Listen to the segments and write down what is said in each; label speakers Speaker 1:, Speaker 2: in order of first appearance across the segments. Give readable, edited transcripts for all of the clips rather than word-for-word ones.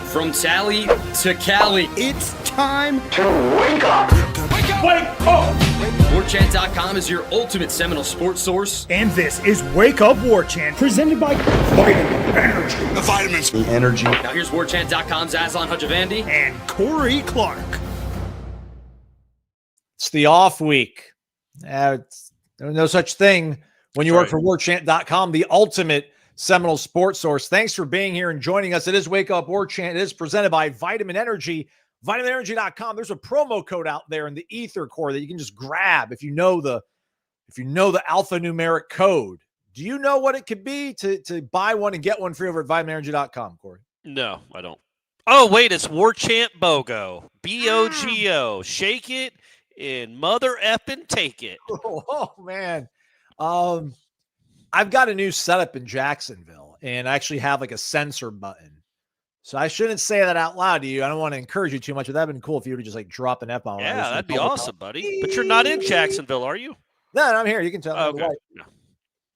Speaker 1: From Tally to Cali.
Speaker 2: It's time
Speaker 3: to wake up.
Speaker 2: Wake up!
Speaker 1: Warchant.com is your ultimate Seminole sports source.
Speaker 2: And this is Wake Up Warchant, presented by
Speaker 3: Vitamin Energy. The vitamins. The energy.
Speaker 1: Now here's Warchant.com's Aslan Hajavandi
Speaker 2: and Corey Clark.
Speaker 4: It's the off week. There's no such thing when you work for Warchant.com, the ultimate Seminole sports source. Thanks for being here and joining us. It is Wake Up Warchant. It is presented by Vitamin Energy. VitaminEnergy.com. There's a promo code out there in the ether core that you can just grab if you know the alphanumeric code. Do you know what it could be to buy one and get one free over at VitaminEnergy.com, Corey?
Speaker 5: No, I don't. Oh, wait, it's warchantbogo. B-O-G-O. Shake it and mother effing take it.
Speaker 4: Oh man. I've got a new setup in Jacksonville, and I actually have like a sensor button. So I shouldn't say that out loud to you. I don't want to encourage you too much, but that'd been cool if you would just like drop an F-bomb.
Speaker 5: Yeah, that'd be awesome, buddy. But you're not in Jacksonville, are you?
Speaker 4: No, I'm here. You can tell.
Speaker 5: Okay.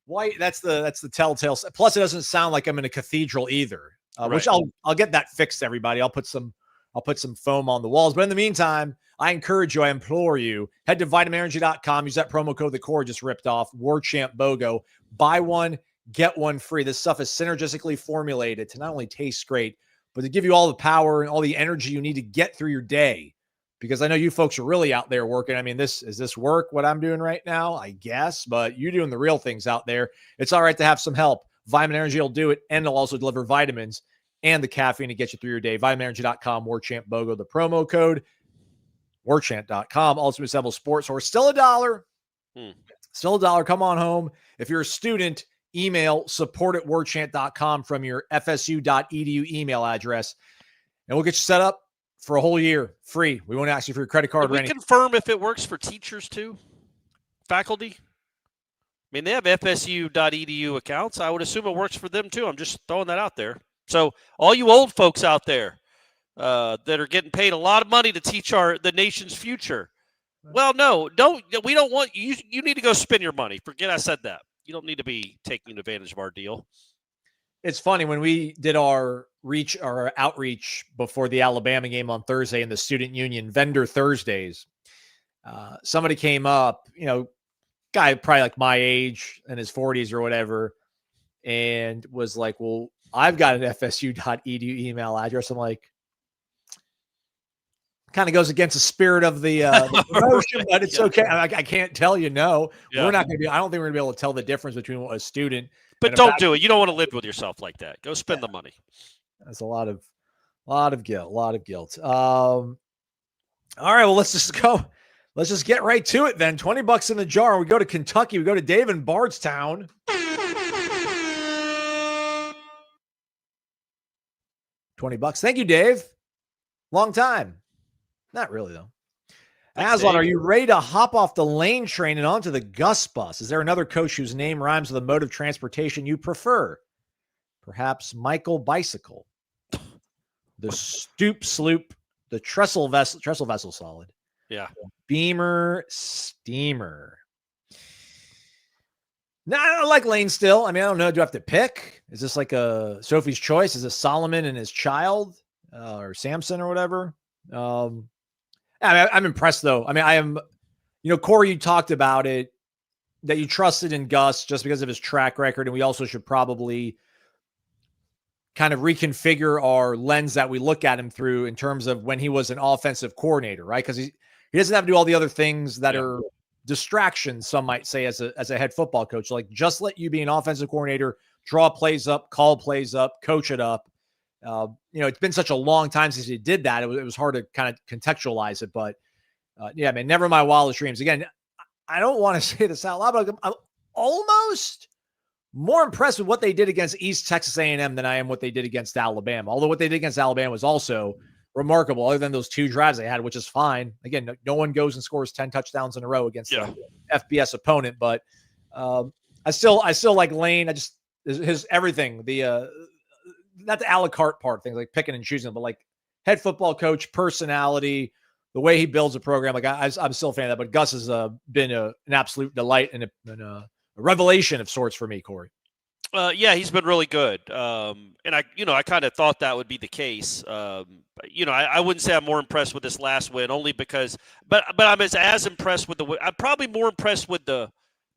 Speaker 4: White. That's the telltale. Plus, it doesn't sound like I'm in a cathedral either.
Speaker 5: Right.
Speaker 4: Which I'll get that fixed. Everybody, I'll put some foam on the walls. But in the meantime, I encourage you. I implore you. Head to vitaminenergy.com. Use that promo code the Corey just ripped off. Warchantbogo. Buy one, get one free. This stuff is synergistically formulated to not only taste great, but to give you all the power and all the energy you need to get through your day. Because I know you folks are really out there working. I mean, is this work, what I'm doing right now? I guess, but you're doing the real things out there. It's all right to have some help. Vitamin Energy will do it, and it'll also deliver vitamins and the caffeine to get you through your day. VitaminEnergy.com, WarchantBogo, the promo code. Warchant.com, Ultimate Seminole Sports Source. Still $1. Still $1. Come on home. If you're a student, email support@warchant.com from your FSU.edu email address, and we'll get you set up for a whole year free. We won't ask you for your credit card or anything.
Speaker 5: Confirm if it works for teachers too, faculty. I mean, they have FSU.edu accounts. I would assume it works for them too. I'm just throwing that out there. So all you old folks out there that are getting paid a lot of money to teach the nation's future. Well, no, we don't want you. You need to go spend your money. Forget I said that. You don't need to be taking advantage of our deal.
Speaker 4: It's funny when we did our outreach before the Alabama game on Thursday in the Student Union Vendor Thursdays. Somebody came up, guy probably like my age in his 40s or whatever, and was like, "Well, I've got an FSU.edu email address." I'm like, kind of goes against the spirit of the promotion, but it's okay. I can't tell you no. Yeah. We're not going to be. I don't think we're going to be able to tell the difference between a student.
Speaker 5: But don't do it. You don't want to live with yourself like that. Go spend the money.
Speaker 4: That's a lot of guilt. All right. Well, let's just go. Let's just get right to it then. $20 in the jar. We go to Kentucky. We go to Dave in Bardstown. $20. Thank you, Dave. Long time. Not really, though. Aslan, are you ready to hop off the Lane train and onto the Gus Bus? Is there another coach whose name rhymes with a mode of transportation you prefer? Perhaps Michael Bicycle, the Stoop Sloop, the Trestle Vessel Solid.
Speaker 5: Yeah.
Speaker 4: Beamer Steamer. No, I like Lane still. I mean, I don't know. Do I have to pick? Is this like a Sophie's Choice? Is it Solomon and his child or Samson or whatever? I'm impressed, though. I mean, I am, Corey, you talked about it, that you trusted in Gus just because of his track record. And we also should probably kind of reconfigure our lens that we look at him through in terms of when he was an offensive coordinator, right? Because he doesn't have to do all the other things that are distractions, some might say, as a head football coach. Like, just let you be an offensive coordinator, draw plays up, call plays up, coach it up. It's been such a long time since he did that. It was hard to kind of contextualize it, but man, never my wildest dreams. Again, I don't want to say this out loud, but I'm almost more impressed with what they did against East Texas A&M than I am what they did against Alabama. Although what they did against Alabama was also remarkable, other than those 2 drives they had, which is fine. Again, no one goes and scores 10 touchdowns in a row against an FBS opponent, but I still like Lane. His everything, not the a la carte part, things like picking and choosing, but like head football coach, personality, the way he builds a program. Like I'm still a fan of that, but Gus has been an absolute delight and a revelation of sorts for me, Corey.
Speaker 5: Yeah, he's been really good. And I kind of thought that would be the case. I wouldn't say I'm more impressed with this last win, only because, but I'm as impressed with I'm probably more impressed with the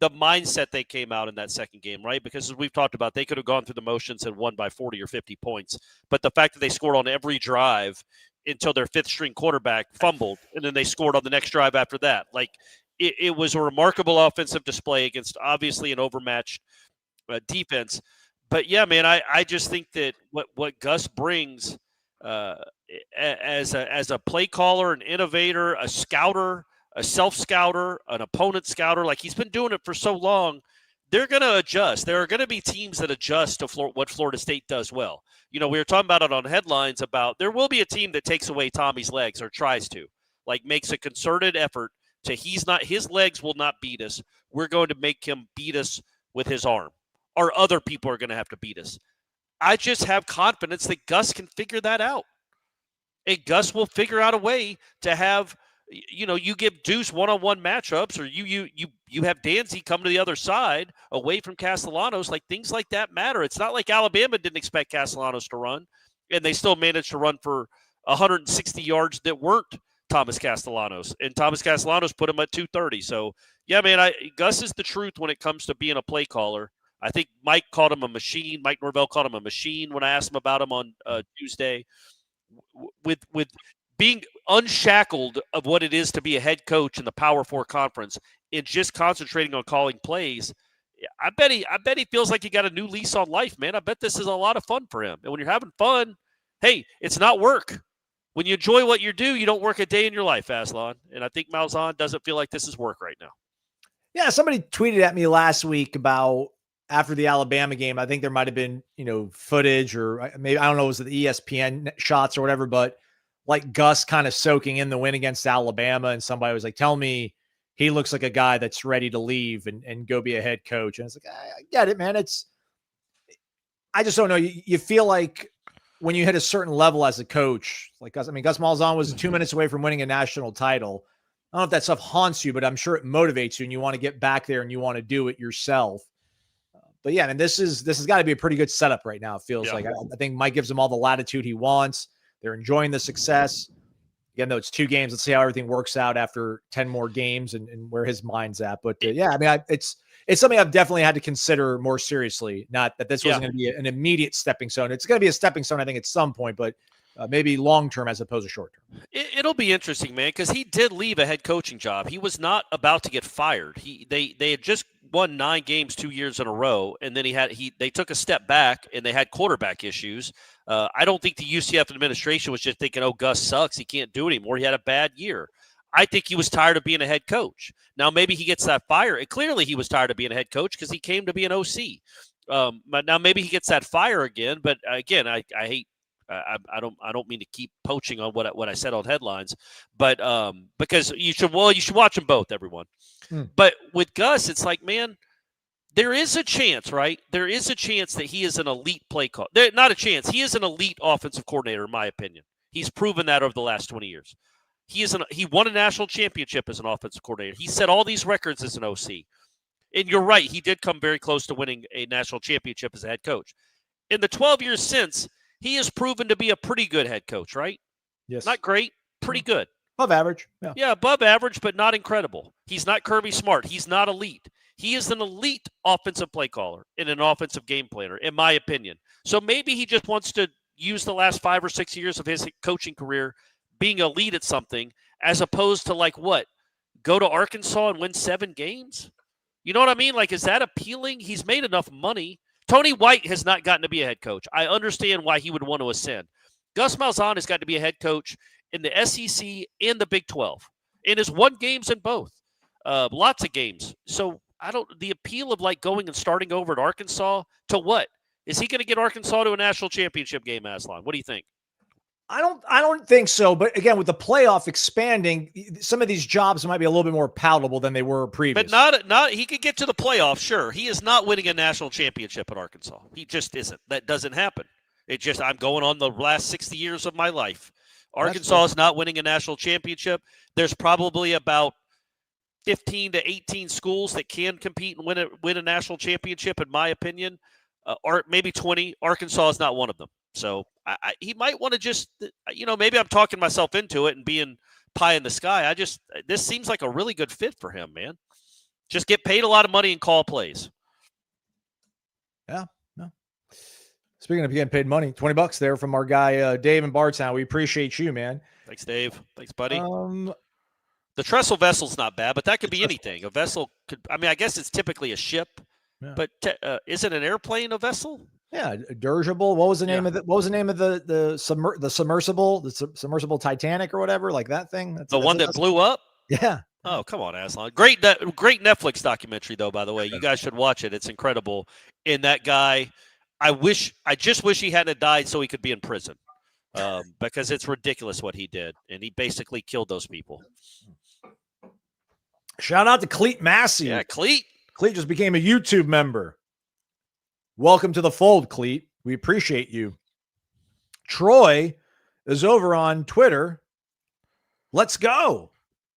Speaker 5: mindset they came out in that second game, right? Because as we've talked about, they could have gone through the motions and won by 40 or 50 points. But the fact that they scored on every drive until their fifth string quarterback fumbled, and then they scored on the next drive after that. Like, it was a remarkable offensive display against obviously an overmatched defense. But yeah, man, I just think that what Gus brings as a play caller, an innovator, a scouter, a self-scouter, an opponent scouter, like he's been doing it for so long, they're going to adjust. There are going to be teams that adjust to what Florida State does well. We were talking about it on headlines about there will be a team that takes away Tommy's legs or tries to, like makes a concerted effort to his legs will not beat us. We're going to make him beat us with his arm, or other people are going to have to beat us. I just have confidence that Gus can figure that out. And Gus will figure out a way to have, you give Deuce one-on-one matchups, or you have Danzy come to the other side away from Castellanos. Like, things like that matter. It's not like Alabama didn't expect Castellanos to run, and they still managed to run for 160 yards that weren't Thomas Castellanos. And Thomas Castellanos put him at 230. So, yeah, man, Gus is the truth when it comes to being a play caller. I think Mike called him a machine. Mike Norvell called him a machine when I asked him about him on Tuesday. With being unshackled of what it is to be a head coach in the Power Four conference and just concentrating on calling plays, I bet he feels like he got a new lease on life, man. I bet this is a lot of fun for him. And when you're having fun, hey, it's not work. When you enjoy what you do, you don't work a day in your life, Aslan. And I think Malzahn doesn't feel like this is work right now.
Speaker 4: Yeah, somebody tweeted at me last week about after the Alabama game. I think there might have been, footage, or maybe, I don't know, was it the ESPN shots or whatever, but like Gus kind of soaking in the win against Alabama. And somebody was like, tell me he looks like a guy that's ready to leave and go be a head coach. And it's like, I get it, man. I just don't know. You feel like when you hit a certain level as a coach, like Gus Malzahn was 2 minutes away from winning a national title. I don't know if that stuff haunts you, but I'm sure it motivates you and you want to get back there and you want to do it yourself. But yeah, and this has got to be a pretty good setup right now. It feels like I think Mike gives them all the latitude he wants. They're enjoying the success. Again, though, it's 2 games. Let's see how everything works out after 10 more games and where his mind's at. But yeah, I mean, it's something I've definitely had to consider more seriously. Not that this wasn't going to be an immediate stepping stone. It's going to be a stepping stone, I think, at some point, but maybe long-term as opposed to short-term.
Speaker 5: It'll be interesting, man, because he did leave a head coaching job. He was not about to get fired. They had just won 9 games 2 years in a row, and then they took a step back and they had quarterback issues. I don't think the UCF administration was just thinking, oh, Gus sucks, he can't do it anymore. He had a bad year. I think he was tired of being a head coach. Now maybe he gets that fire. And clearly he was tired of being a head coach because he came to be an OC. But now maybe he gets that fire again. But again, I hate. I don't mean to keep poaching on what I said on headlines, but because you should watch them both, everyone. But with Gus, it's like, man, there is a chance, right? There is a chance that he is an elite play call. Not a chance. He is an elite offensive coordinator, in my opinion. He's proven that over the last 20 years. He won a national championship as an offensive coordinator. He set all these records as an OC. And you're right, he did come very close to winning a national championship as a head coach. In the 12 years since, he has proven to be a pretty good head coach, right?
Speaker 4: Yes.
Speaker 5: Not great, pretty good.
Speaker 4: Above average.
Speaker 5: Yeah, above average, but not incredible. He's not Kirby Smart. He's not elite. He is an elite offensive play caller and an offensive game planner, in my opinion. So maybe he just wants to use the last 5 or 6 years of his coaching career being elite at something, as opposed to go to Arkansas and win 7 games? You know what I mean? Like, is that appealing? He's made enough money. Tony White has not gotten to be a head coach. I understand why he would want to ascend. Gus Malzahn has got to be a head coach in the SEC and the Big 12 and has won games in both. Lots of games. So the appeal of going and starting over at Arkansas to what? Is he going to get Arkansas to a national championship game, Aslan? What do you think?
Speaker 4: I don't think so. But again, with the playoff expanding, some of these jobs might be a little bit more palatable than they were previous.
Speaker 5: But not he could get to the playoffs, sure. He is not winning a national championship at Arkansas. He just isn't. That doesn't happen. I'm going on the last 60 years of my life. Arkansas is not winning a national championship. There's probably about 15 to 18 schools that can compete and win a national championship, in my opinion. or maybe 20. Arkansas is not one of them. So he might want to just, maybe I'm talking myself into it and being pie in the sky. This seems like a really good fit for him, man. Just get paid a lot of money and call plays.
Speaker 4: Yeah. No. Speaking of getting paid money, $20 there from our guy, Dave in Bardstown. We appreciate you, man.
Speaker 5: Thanks, Dave. Thanks, buddy. The trestle vessel's not bad, but that could be anything. A vessel could, I guess it's typically a ship, but isn't an airplane a vessel?
Speaker 4: Yeah, a dirigible. What was the name of it? What was the name of the submersible Titanic or whatever? Like that thing? That's
Speaker 5: one that blew up?
Speaker 4: Yeah.
Speaker 5: Oh, come on, Aslan. Great Netflix documentary, though, by the way. You guys should watch it. It's incredible. And that guy, I just wish he hadn't died so he could be in prison. Because it's ridiculous what he did. And he basically killed those people.
Speaker 4: Shout out to Cleet Massey.
Speaker 5: Yeah, Cleet.
Speaker 4: Cleet just became a YouTube member. Welcome to the fold, Cleet. We appreciate you. Troy is over on Twitter. Let's go.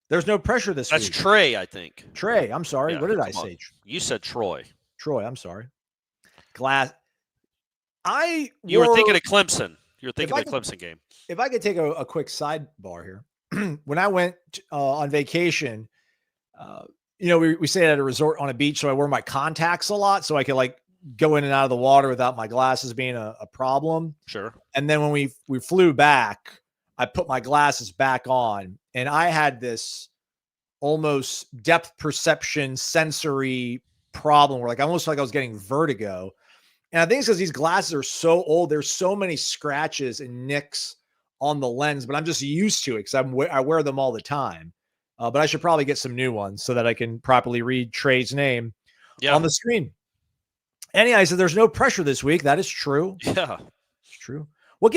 Speaker 4: There's no pressure this week.
Speaker 5: That's Trey, I think.
Speaker 4: Trey, I'm sorry.
Speaker 5: Yeah,
Speaker 4: what did I say?
Speaker 5: You said Troy.
Speaker 4: Troy, I'm sorry.
Speaker 5: You were thinking of Clemson. You were thinking of the Clemson game.
Speaker 4: If I could take a quick sidebar here. When I went on vacation, we stayed at a resort on a beach, so I wear my contacts a lot so I could go in and out of the water without my glasses being a problem.
Speaker 5: Sure.
Speaker 4: And then when we flew back, I put my glasses back on, and I had this almost depth perception sensory problem where almost like I was getting vertigo. And I think it's because these glasses are so old. There's so many scratches and nicks on the lens, but I'm just used to it because I wear them all the time. But I should probably get some new ones so that I can properly read Trey's name on the screen. Anyhow, I said there's no pressure this week. That is true.
Speaker 5: Yeah,
Speaker 4: it's true. What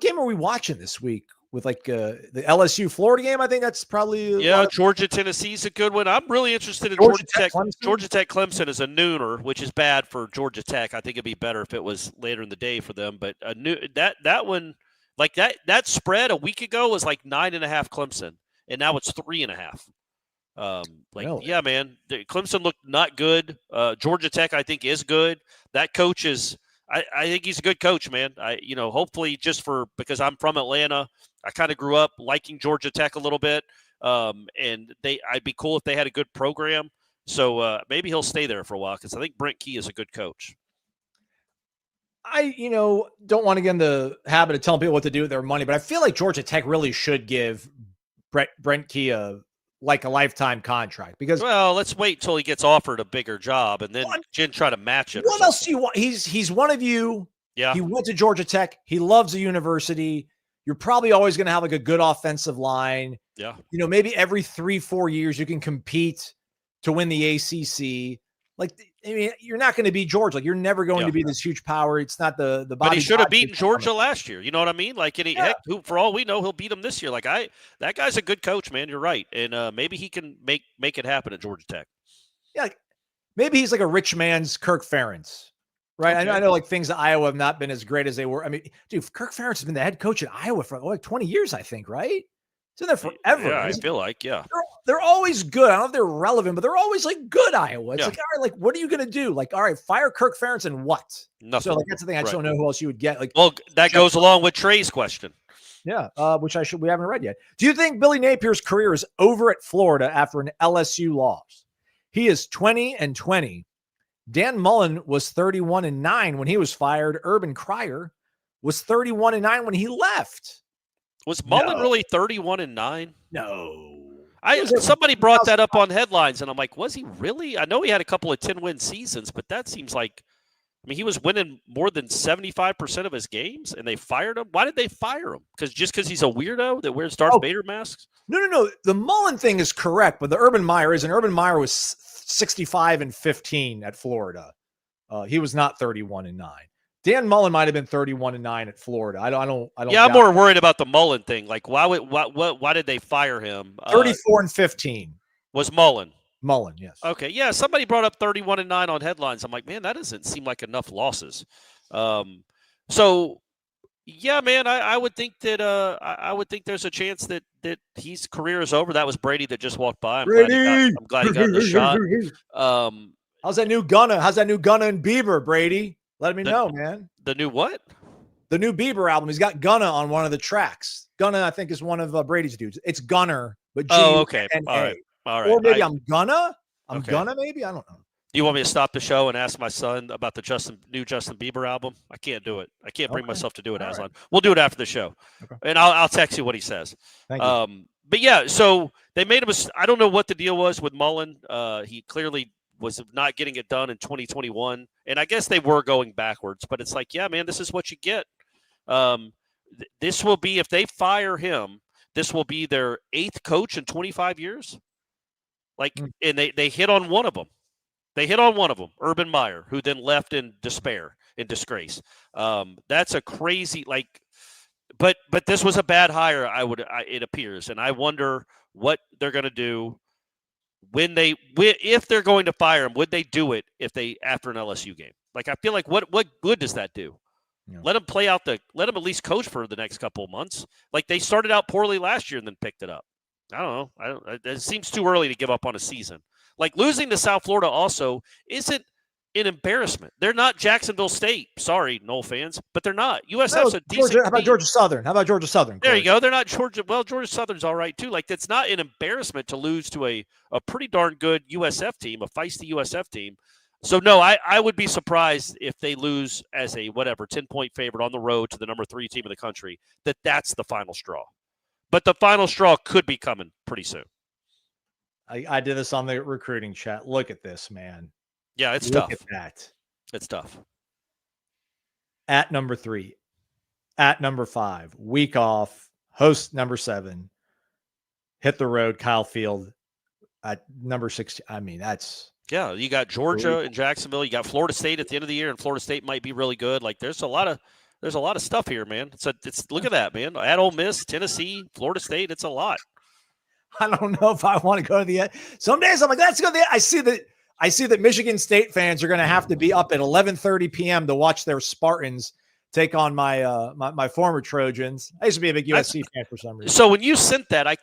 Speaker 4: game are we watching this week? With the LSU Florida game, I think that's probably
Speaker 5: Georgia Tennessee's a good one. I'm really interested in Georgia Tech. Georgia Tech Clemson is a nooner, which is bad for Georgia Tech. I think it'd be better if it was later in the day for them. But that one, that spread a week ago was 9.5 Clemson, and now it's 3.5.
Speaker 4: Really?
Speaker 5: Yeah, man. Clemson looked not good. Georgia Tech, I think, is good. That coach is. I think he's a good coach, man. Hopefully because I'm from Atlanta, I kind of grew up liking Georgia Tech a little bit. And I'd be cool if they had a good program. So maybe he'll stay there for a while because I think Brent Key is a good coach.
Speaker 4: I don't want to get in the habit of telling people what to do with their money, but I feel like Georgia Tech really should give Brent Key a lifetime contract because
Speaker 5: let's wait till he gets offered a bigger job and then try to match it.
Speaker 4: What else do you want? He's one of you.
Speaker 5: Yeah.
Speaker 4: He went to Georgia Tech. He loves the university. You're probably always going to have a good offensive line.
Speaker 5: Yeah.
Speaker 4: Maybe every 3-4 years you can compete to win the ACC. You're not going to be Georgia. You're never going to be this huge power. It's not the body.
Speaker 5: But he should have beaten Georgia last year. You know what I mean? Heck, for all we know, he'll beat him this year. That guy's a good coach, man. You're right. And maybe he can make it happen at Georgia Tech.
Speaker 4: Yeah. Maybe he's like a rich man's Kirk Ferentz, right? Okay. I know things at Iowa have not been as great as they were. Dude, Kirk Ferentz has been the head coach at Iowa for 20 years, I think, right? He's been there forever.
Speaker 5: Yeah, I feel like, yeah.
Speaker 4: They're always good. I don't know if they're relevant, but they're always good Iowa. It's all right, what are you going to do? All right, fire Kirk Ferentz and what?
Speaker 5: Nothing.
Speaker 4: So that's the thing. I just don't know who else you would get.
Speaker 5: That goes along with Trey's question.
Speaker 4: Yeah, which we haven't read yet. Do you think Billy Napier's career is over at Florida after an LSU loss? He is 20-20. Dan Mullen was 31-9 when he was fired. Urban Cryer was 31-9 when he left.
Speaker 5: Was Mullen really 31-9?
Speaker 4: No.
Speaker 5: Somebody brought that up on headlines, and I'm like, was he really? I know he had a couple of 10-win seasons, but that seems like, he was winning more than 75% of his games, and they fired him. Why did they fire him? Because he's a weirdo that wears Darth Vader masks?
Speaker 4: No. The Mullen thing is correct, but the Urban Meyer isn't. Urban Meyer was 65-15 at Florida. He was not 31-9. Dan Mullen might have been 31-9 at Florida. I don't.
Speaker 5: Yeah, I'm more worried about the Mullen thing. Why did they fire him?
Speaker 4: 34-15
Speaker 5: was Mullen.
Speaker 4: Mullen, yes.
Speaker 5: Okay, yeah. Somebody brought up 31-9 on headlines. I'm like, man, that doesn't seem like enough losses. So, yeah, man, I would think that I would think there's a chance that his career is over. That was Brady that just walked by. I'm glad he got the shot.
Speaker 4: How's that new Gunna? How's that new Gunna and Bieber, Brady? Let me know, man.
Speaker 5: The new what?
Speaker 4: The new Bieber album. He's got Gunna on one of the tracks. Gunna, I think, is one of Brady's dudes. It's Gunner, but
Speaker 5: okay.
Speaker 4: G-U-N-A.
Speaker 5: All right.
Speaker 4: Or maybe I'm Gunna.
Speaker 5: Okay.
Speaker 4: Gunna, maybe. I don't know.
Speaker 5: Do you want me to stop the show and ask my son about the new Justin Bieber album? I can't do it. I can't bring myself to do it, Aslan. Right. We'll do it after the show, and I'll text you what he says.
Speaker 4: Thank you.
Speaker 5: But yeah, so they made him. I don't know what the deal was with Mullen. He clearly was not getting it done in 2021, and I guess they were going backwards. But it's like, yeah, man, this is what you get. This will be, if they fire him, this will be their 8th coach in 25 years. And they hit on one of them. They hit on one of them, Urban Meyer, who then left in despair, in disgrace. That's a crazy, but this was a bad hire. It appears, and I wonder what they're going to do if they're going to fire him. Would they do it after an LSU game? I feel like what good does that do? Yeah. Let him let him at least coach for the next couple of months. They started out poorly last year and then picked it up. I don't know. It seems too early to give up on a season. Losing to South Florida also isn't an embarrassment. They're not Jacksonville State. Sorry, Nole fans, but they're not. USF's a decent team.
Speaker 4: How about Georgia Southern?
Speaker 5: There you go. They're not Georgia. Well, Georgia Southern's all right too. It's not an embarrassment to lose to a pretty darn good USF team, a feisty USF team. So no, I would be surprised if they lose as a 10-point favorite on the road to the number 3 team in the country. That's the final straw. But the final straw could be coming pretty soon.
Speaker 4: I did this on the recruiting chat. Look at this, man.
Speaker 5: Yeah, it's tough.
Speaker 4: Look at that.
Speaker 5: It's tough.
Speaker 4: At number 3, at number 5, week off, host number 7, hit the road, Kyle Field at number 6. I mean, that's.
Speaker 5: Yeah, you got Georgia and Jacksonville. You got Florida State at the end of the year, and Florida State might be really good. There's a lot of stuff here, man. It's look at that, man. At Ole Miss, Tennessee, Florida State, it's a lot.
Speaker 4: I don't know if I want to go to the end. Some days I'm like, let's go to the end. I see that Michigan State fans are going to have to be up at 11:30 p.m. to watch their Spartans take on my my former Trojans. I used to be a big USC fan for some reason.
Speaker 5: So when you sent that, I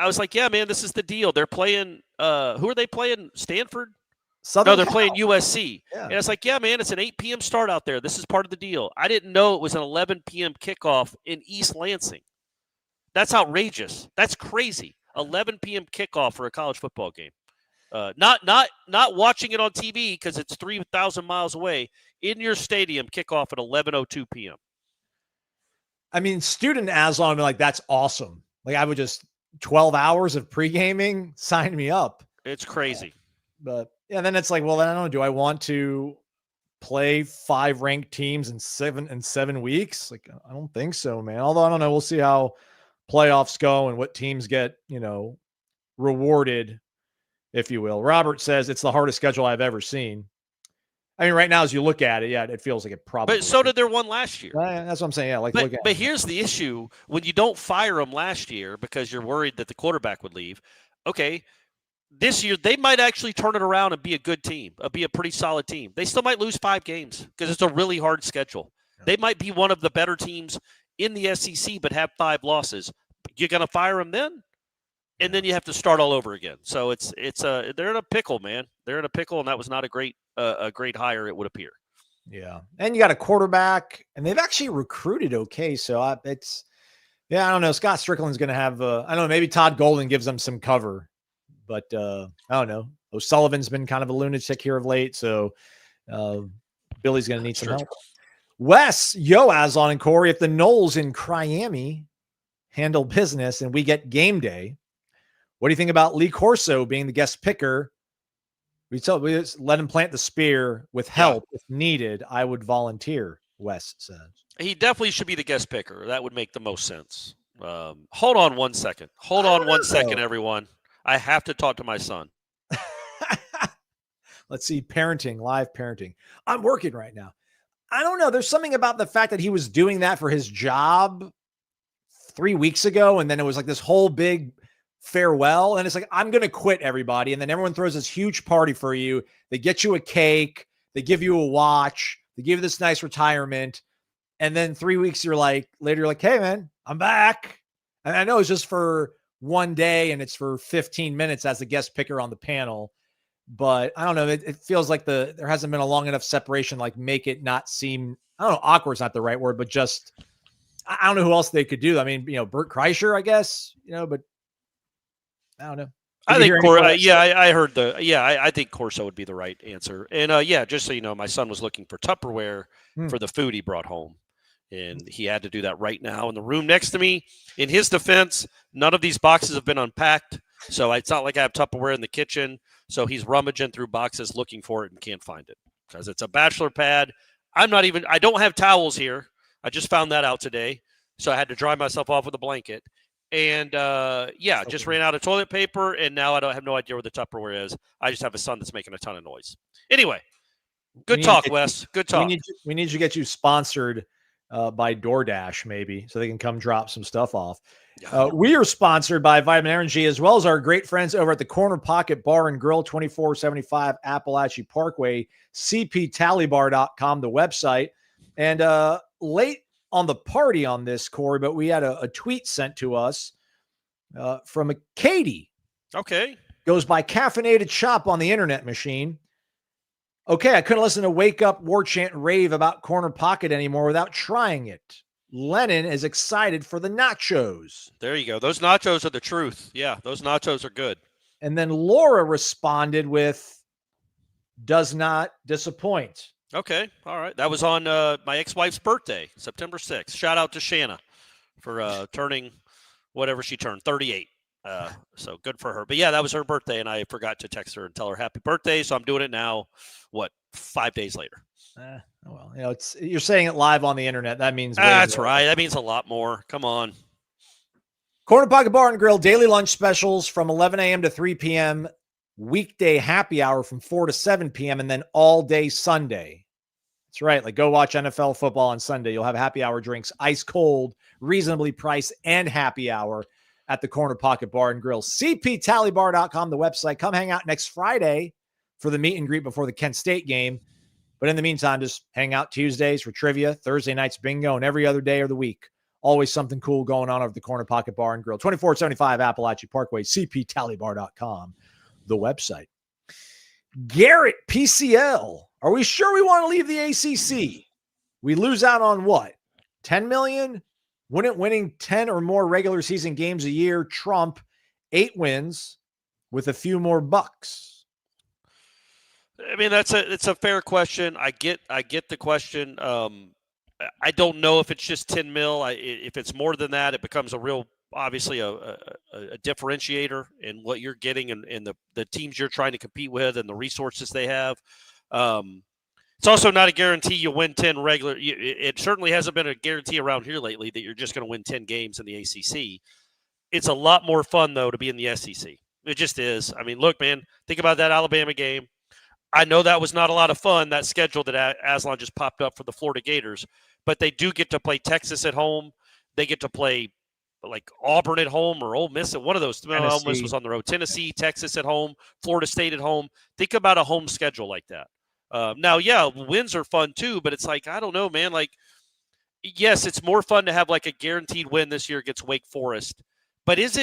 Speaker 5: was like, yeah, man, this is the deal. They're playing who are they playing? Stanford?
Speaker 4: Southern
Speaker 5: they're playing USC.
Speaker 4: Yeah.
Speaker 5: And it's like, yeah, man, it's an 8 p.m. start out there. This is part of the deal. I didn't know it was an 11 p.m. kickoff in East Lansing. That's outrageous. That's crazy. 11 p.m. kickoff for a college football game. Not watching it on TV because it's 3,000 miles away. In your stadium, kickoff at 11:02 p.m.
Speaker 4: I mean, student Aslan would be like, that's awesome. I would just 12 hours of pre-gaming, sign me up.
Speaker 5: It's crazy.
Speaker 4: But yeah, then it's like, well, then I don't know. Do I want to play 5 ranked teams in 7 weeks? I don't think so, man. Although I don't know. We'll see how playoffs go and what teams get, rewarded, if you will. Robert says it's the hardest schedule I've ever seen. I mean, right now, as you look at it, yeah, it feels like it probably.
Speaker 5: But so did their one last year.
Speaker 4: That's what I'm saying. Yeah,
Speaker 5: but here's the issue: when you don't fire them last year because you're worried that the quarterback would leave. Okay, this year they might actually turn it around and be a good team, be a pretty solid team. They still might lose 5 games because it's a really hard schedule. Yeah. They might be one of the better teams in the SEC, but have 5 losses. You're going to fire them then? And then you have to start all over again. So they're in a pickle, man. They're in a pickle, and that was not a great hire, it would appear.
Speaker 4: Yeah. And you got a quarterback, and they've actually recruited okay. So I don't know. Scott Strickland's going to have, I don't know, maybe Todd Golden gives them some cover, but I don't know. O'Sullivan's been kind of a lunatic here of late. So Billy's going to need some help. Wes, Aslan, and Corey, if the Noles in Miami handle business and we get game day, what do you think about Lee Corso being the guest picker? We just let him plant the spear with help if needed. I would volunteer, Wes says.
Speaker 5: He definitely should be the guest picker. That would make the most sense. Hold on one second. Hold on one second, everyone. I have to talk to my son.
Speaker 4: Let's see. Live parenting. I'm working right now. I don't know. There's something about the fact that he was doing that for his job 3 weeks ago. And then it was like this whole big farewell. And it's like, I'm going to quit, everybody. And then everyone throws this huge party for you. They get you a cake. They give you a watch. They give you this nice retirement. And then 3 weeks later, you're like, hey, man, I'm back. And I know it's just for one day and it's for 15 minutes as the guest picker on the panel. but I don't know. It feels like there hasn't been a long enough separation, like make it not seem, I don't know, awkward is not the right word, but just, I don't know who else they could do. I mean, Bert Kreischer, I guess, but I don't know.
Speaker 5: I think, I think Corso would be the right answer. And just so you know, my son was looking for Tupperware for the food he brought home. And he had to do that right now in the room next to me. In his defense, none of these boxes have been unpacked. So it's not like I have Tupperware in the kitchen. So he's rummaging through boxes looking for it and can't find it because it's a bachelor pad. I don't have towels here. I just found that out today. So I had to dry myself off with a blanket. And, just ran out of toilet paper. And now I have no idea where the Tupperware is. I just have a son that's making a ton of noise. Anyway, good talk, Wes. Good talk.
Speaker 4: We need to get you sponsored by DoorDash, maybe, so they can come drop some stuff off. We are sponsored by Vitamin Energy, as well as our great friends over at the Corner Pocket Bar and Grill, 2475 Appalachia Parkway, cptallybar.com, the website. And late on the party on this, Corey, but we had a tweet sent to us from a Katie.
Speaker 5: Okay.
Speaker 4: Goes by Caffeinated Shop on the internet machine. Okay, I couldn't listen to Wake Up, Warchant, rave about Corner Pocket anymore without trying it. Lennon is excited for the nachos.
Speaker 5: There you go. Those nachos are the truth. Yeah, those nachos are good.
Speaker 4: And then Laura responded with, does not disappoint.
Speaker 5: Okay, all right. That was on my ex-wife's birthday, September 6th. Shout out to Shanna for turning whatever she turned, 38. So good for her. But yeah, that was her birthday, and I forgot to text her and tell her happy birthday. So I'm doing it now. 5 days later?
Speaker 4: Well, you're saying it live on the internet. That means
Speaker 5: that's right. That means a lot more. Come on.
Speaker 4: Corner Pocket Bar and Grill daily lunch specials from 11 a.m. to 3 p.m. Weekday happy hour from 4 to 7 p.m. and then all day Sunday. That's right. Like, go watch NFL football on Sunday. You'll have happy hour drinks, ice cold, reasonably priced, and happy hour at the Corner Pocket Bar and Grill. cptallybar.com, the website. Come hang out next Friday for the meet and greet before the Kent State game. But in the meantime, just hang out Tuesdays for trivia, Thursday nights bingo, and every other day of the week. Always something cool going on over the Corner Pocket Bar and Grill. 2475 Appalachia Parkway, cptallybar.com, the website. Garrett, PCL. Are we sure we want to leave the ACC? We lose out on what? 10 million? Wouldn't winning 10 or more regular season games a year trump 8 wins with a few more bucks?
Speaker 5: I mean, it's a fair question. I get the question. I don't know if it's just 10 mil. If it's more than that, it becomes obviously a differentiator in what you're getting and the teams you're trying to compete with and the resources they have. It's also not a guarantee you win 10 regular. It certainly hasn't been a guarantee around here lately that you're just going to win 10 games in the ACC. It's a lot more fun, though, to be in the SEC. It just is. I mean, look, man, think about that Alabama game. I know that was not a lot of fun, that schedule that Aslan just popped up for the Florida Gators, but they do get to play Texas at home. They get to play like Auburn at home or Ole Miss at one of those. Ole Miss was on the road. Tennessee, Texas at home, Florida State at home. Think about a home schedule like that. Now, yeah, wins are fun too, but it's like, I don't know, man. Like, yes, it's more fun to have like a guaranteed win this year against Wake Forest, but is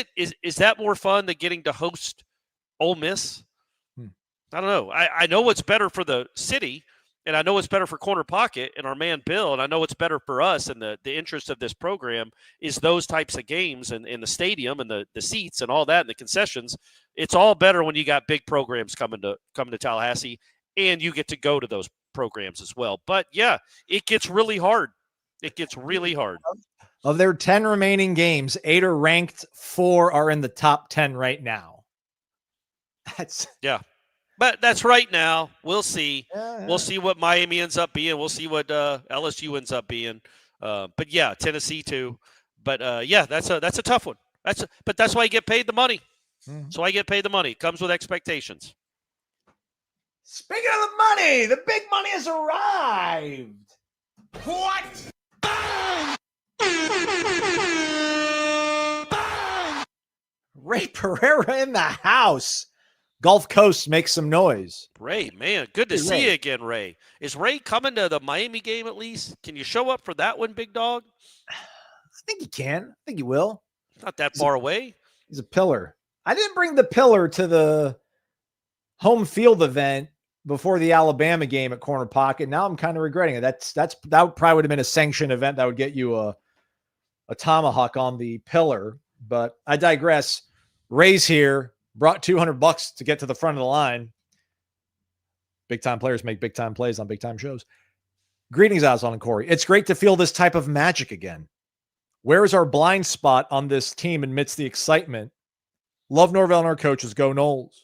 Speaker 5: that more fun than getting to host Ole Miss? I don't know. I know what's better for the city, and I know what's better for Corner Pocket and our man Bill, and I know what's better for us and the interest of this program is those types of games and the stadium and the seats and all that and the concessions. It's all better when you got big programs coming to Tallahassee, and you get to go to those programs as well. But, yeah, it gets really hard. It gets really hard.
Speaker 4: Of their 10 remaining games, 8 are ranked, 4 are in the top 10 right now.
Speaker 5: Yeah. But that's right now. We'll see. We'll see what Miami ends up being. We'll see what LSU ends up being. But yeah, Tennessee too. But yeah, that's a tough one. But that's why you get paid the money. So I get paid the money. It comes with expectations.
Speaker 4: Speaking of the money, the big money has arrived.
Speaker 2: What?
Speaker 4: Ray Pereira in the house. Gulf Coast makes some noise.
Speaker 5: Ray, man, good to see you again, Ray. Is Ray coming to the Miami game at least? Can you show up for that one, big dog?
Speaker 4: I think he can. I think he will.
Speaker 5: Not that far away.
Speaker 4: He's a pillar. I didn't bring the pillar to the home field event before the Alabama game at corner pocket. Now I'm kind of regretting it. That probably would have been a sanctioned event that would get you a tomahawk on the pillar, but I digress. Ray's here, brought $200 to get to the front of the line. Big time players make big time plays on big time shows. Greetings, Aslan and Corey. It's great to feel this type of magic again. Where is our blind spot on this team amidst the excitement? Love Norvell and our coaches. Go Noles.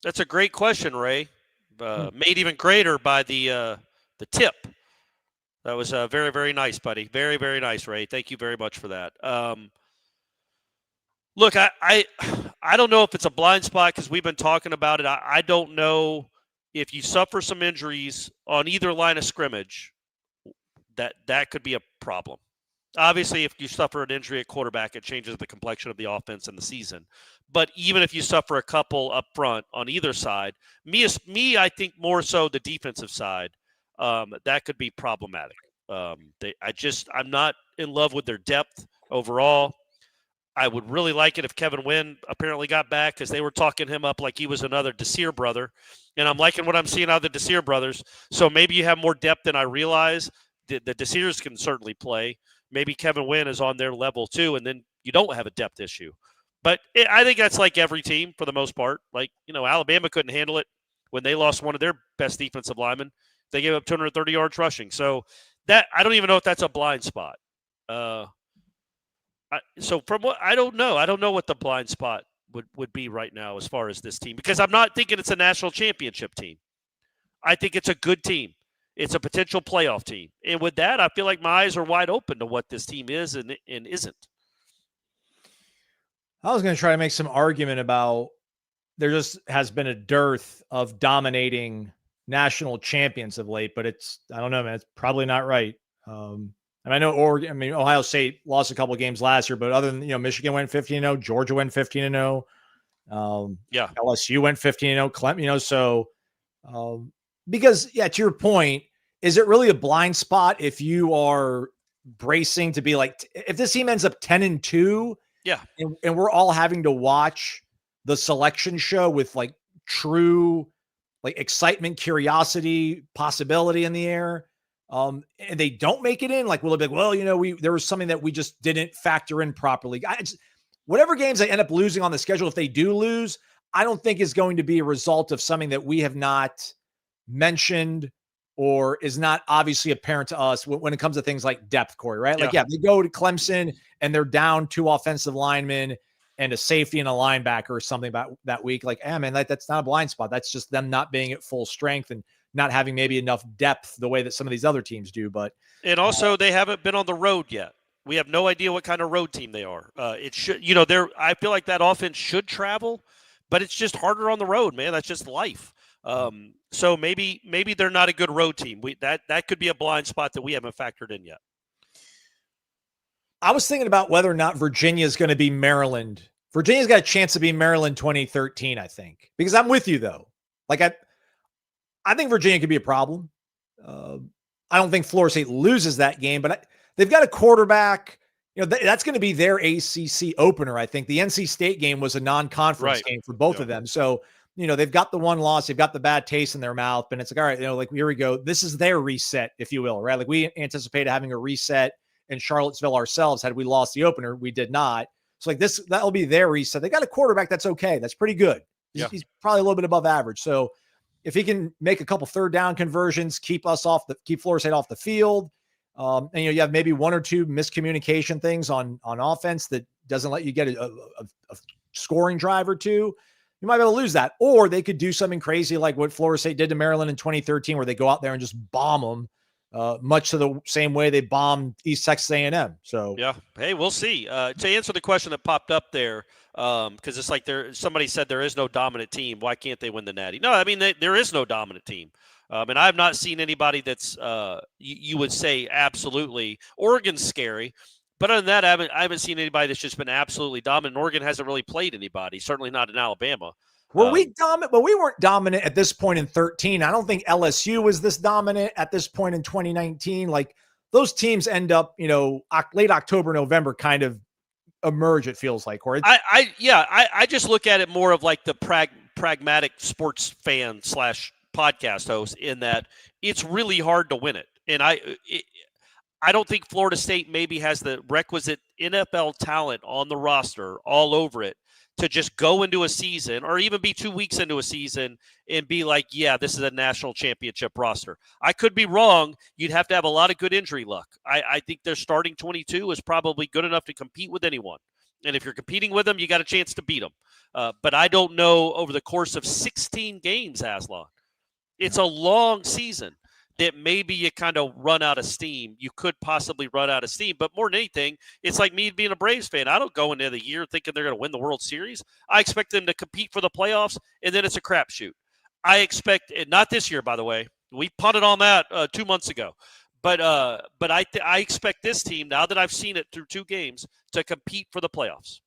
Speaker 5: That's a great question, Ray. Made even greater by the tip. That was very, very nice, buddy. Very, very nice, Ray. Thank you very much for that. Look, I don't know if it's a blind spot because we've been talking about it. I don't know if you suffer some injuries on either line of scrimmage, that could be a problem. Obviously, if you suffer an injury at quarterback, it changes the complexion of the offense and the season. But even if you suffer a couple up front on either side, I think more so the defensive side, that could be problematic. I'm not in love with their depth overall. I would really like it if Kevin Wynn apparently got back because they were talking him up like he was another Desir brother. And I'm liking what I'm seeing out of the Desir brothers. So maybe you have more depth than I realize. The Desirs can certainly play. Maybe Kevin Wynn is on their level too, and then you don't have a depth issue. But I think that's like every team for the most part. Like, Alabama couldn't handle it when they lost one of their best defensive linemen. They gave up 230 yards rushing. So that I don't even know if that's a blind spot. So from what I don't know what the blind spot would be right now as far as this team, because I'm not thinking it's a national championship team. I think it's a good team. It's a potential playoff team. And with that, I feel like my eyes are wide open to what this team is and isn't.
Speaker 4: I was going to try to make some argument about there just has been a dearth of dominating national champions of late, but I don't know, man, it's probably not right. And I know Ohio State lost a couple of games last year, but other than, Michigan went 15-0, Georgia went 15-0. LSU went 15-0, Clemson, because to your point, is it really a blind spot if you are bracing to be like, if this team ends up 10-2, and we're all having to watch the selection show with like true like excitement, curiosity, possibility in the air, and they don't make it in, like, will it be like, well, there was something that we just didn't factor in properly. Whatever games they end up losing on the schedule, if they do lose, I don't think is going to be a result of something that we have not mentioned or is not obviously apparent to us when it comes to things like depth, Corey, right? Like, they go to Clemson and they're down 2 offensive linemen and a safety and a linebacker or something about that week. Like, man, that's not a blind spot. That's just them not being at full strength and not having maybe enough depth the way that some of these other teams do. But
Speaker 5: and also they haven't been on the road yet. We have no idea what kind of road team they are. It should, I feel like that offense should travel, but it's just harder on the road, man. That's just life. So maybe they're not a good road team. That could be a blind spot that we haven't factored in yet.
Speaker 4: I was thinking about whether or not Virginia is going to be Maryland. Virginia's got a chance to be Maryland 2013, I think, because I'm with you though. Like I think Virginia could be a problem. I don't think Florida State loses that game, but they've got a quarterback. That's going to be their ACC opener. I think the NC State game was a non-conference game for both of them. So, they've got the one loss, they've got the bad taste in their mouth, and it's like, all right, like, here we go. This is their reset, if you will, right? Like, we anticipated having a reset in Charlottesville ourselves. Had we lost the opener, we did not. So like that'll be their reset. They got a quarterback that's okay. That's pretty good. He's probably a little bit above average. So if he can make a couple third down conversions, keep Florida State off the field, and you have maybe 1 or 2 miscommunication things on offense that doesn't let you get a scoring drive or 2, you might be able to lose that. Or they could do something crazy like what Florida State did to Maryland in 2013, where they go out there and just bomb them, much to the same way they bombed East Texas A&M. So
Speaker 5: hey, we'll see. To answer the question that popped up there, because it's like somebody said there is no dominant team. Why can't they win the Natty? No, I mean there is no dominant team, and I've not seen anybody that's you would say absolutely. Oregon's scary, but other than that, I haven't seen anybody that's just been absolutely dominant. Oregon hasn't really played anybody. Certainly not in Alabama.
Speaker 4: Were we dominant? Well, we weren't dominant at this point in 2013. I don't think LSU was this dominant at this point in 2019. Like, those teams end up, late October, November kind of emerge, it feels like. Or I
Speaker 5: just look at it more of like the pragmatic sports fan / podcast host in that it's really hard to win it. And I don't think Florida State maybe has the requisite NFL talent on the roster all over it to just go into a season or even be 2 weeks into a season and be like, yeah, this is a national championship roster. I could be wrong. You'd have to have a lot of good injury luck. I think their starting 22 is probably good enough to compete with anyone. And if you're competing with them, you got a chance to beat them. But I don't know over the course of 16 games, Aslan. It's a long season that maybe you kind of run out of steam. You could possibly run out of steam. But more than anything, it's like me being a Braves fan. I don't go into the year thinking they're going to win the World Series. I expect them to compete for the playoffs, and then it's a crapshoot. I expect – not this year, by the way. We punted on that 2 months ago. But I expect this team, now that I've seen it through 2 games, to compete for the playoffs.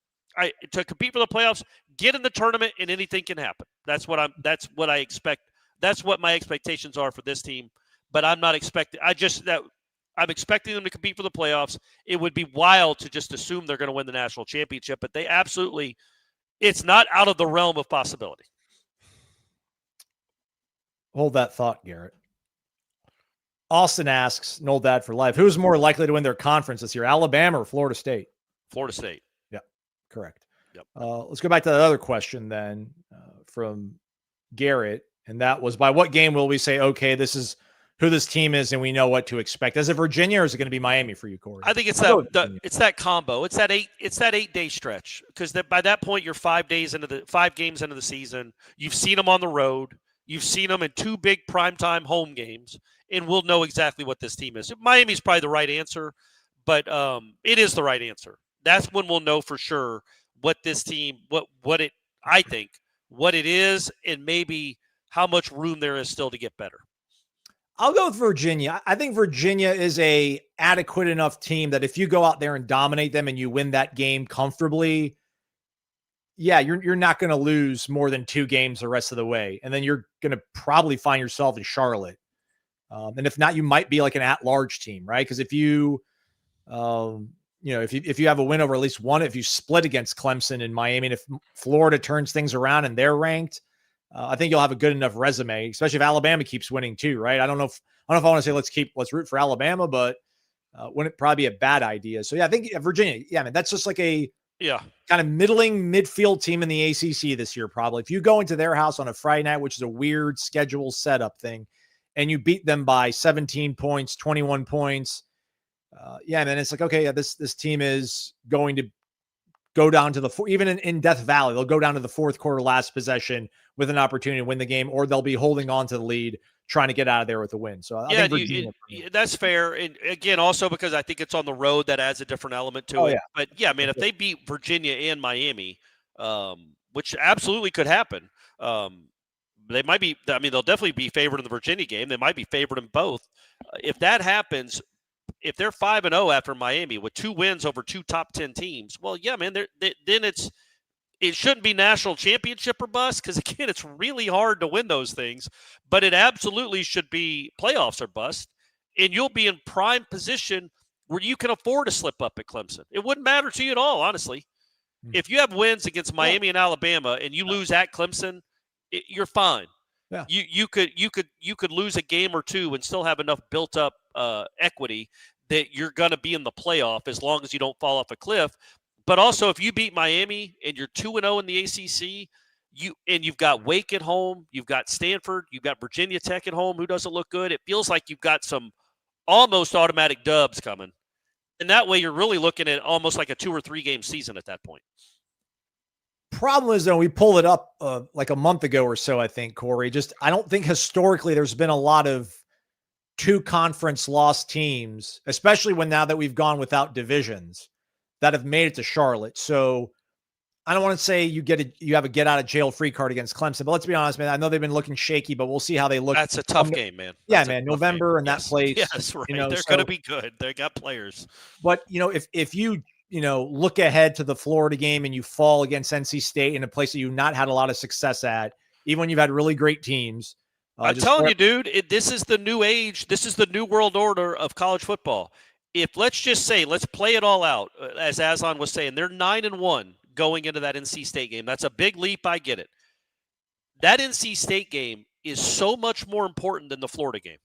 Speaker 5: To compete for the playoffs, get in the tournament, and anything can happen. That's what I expect. That's what my expectations are for this team. But I'm not expecting. I'm expecting them to compete for the playoffs. It would be wild to just assume they're going to win the national championship, but they absolutely. It's not out of the realm of possibility.
Speaker 4: Hold that thought, Garrett. Austin asks, Noel Dad for life, who's more likely to win their conference this year, Alabama or Florida State?
Speaker 5: Florida State.
Speaker 4: Yeah, correct.
Speaker 5: Yep.
Speaker 4: Let's go back to that other question then from Garrett, and that was, by what game will we say, okay, this is who this team is and we know what to expect? Is it Virginia or is it going to be Miami for you, Corey?
Speaker 5: I think it's that combo. It's that 8-day stretch, because by that point you're 5 games into the season. You've seen them on the road. You've seen them in 2 big primetime home games, and we'll know exactly what this team is. Miami's probably the right answer, but it is the right answer. That's when we'll know for sure what this team, what it is, and maybe how much room there is still to get better.
Speaker 4: I'll go with Virginia. I think Virginia is a adequate enough team that if you go out there and dominate them and you win that game comfortably, yeah, you're not going to lose more than 2 games the rest of the way. And then you're going to probably find yourself in Charlotte. And if not, you might be like an at-large team, right? Because if you have a win over at least one, if you split against Clemson and Miami, and if Florida turns things around and they're ranked, I think you'll have a good enough resume, especially if Alabama keeps winning too, right? I don't know if I want to say let's root for Alabama, but wouldn't it probably be a bad idea? So yeah, I think Virginia, yeah, man, that's just like a kind of middling midfield team in the ACC this year. Probably if you go into their house on a Friday night, which is a weird schedule setup thing, and you beat them by 17 points, 21 points, yeah, man, it's like, okay, yeah, this team is going to go down to the even in Death Valley, they'll go down to the 4th quarter, last possession, with an opportunity to win the game, or they'll be holding on to the lead, trying to get out of there with a win. So I think Virginia,
Speaker 5: that's fair. And again, also because I think it's on the road, that adds a different element to it. Yeah. But yeah, man, if they beat Virginia and Miami, which absolutely could happen, they might be. I mean, they'll definitely be favored in the Virginia game. They might be favored in both. If that happens, if they're 5-0 after Miami with 2 wins over 2 top 10 teams, well, yeah, man, then it shouldn't be national championship or bust, because, again, it's really hard to win those things. But it absolutely should be playoffs or bust, and you'll be in prime position where you can afford to slip up at Clemson. It wouldn't matter to you at all, honestly. If you have wins against Miami and Alabama and you lose at Clemson, you're fine. Yeah. You could lose a game or 2 and still have enough built up equity that you're going to be in the playoff as long as you don't fall off a cliff. But also, if you beat Miami and you're 2-0 in the ACC, you've got Wake at home, you've got Stanford, you've got Virginia Tech at home, who doesn't look good. It feels like you've got some almost automatic dubs coming, and that way you're really looking at almost like a 2 or 3 game season at that point.
Speaker 4: Problem is, though, we pulled it up like a month ago or so, I think, Corey. I don't think historically there's been a lot of 2 conference loss teams, especially now that we've gone without divisions, that have made it to Charlotte. So I don't want to say you have a get out of jail free card against Clemson, but let's be honest, man. I know they've been looking shaky, but we'll see how they look.
Speaker 5: That's a tough game, man.
Speaker 4: Yeah, man. November and that place.
Speaker 5: Yes, right. They're going to be good. They got players.
Speaker 4: But if you look ahead to the Florida game and you fall against NC State in a place that you've not had a lot of success at, even when you've had really great teams.
Speaker 5: I'm telling you, dude, this is the new age. This is the new world order of college football. If let's play it all out, as Aslan was saying, they're 9-1 going into that NC State game. That's a big leap. I get it. that NC State game is so much more important than the Florida game.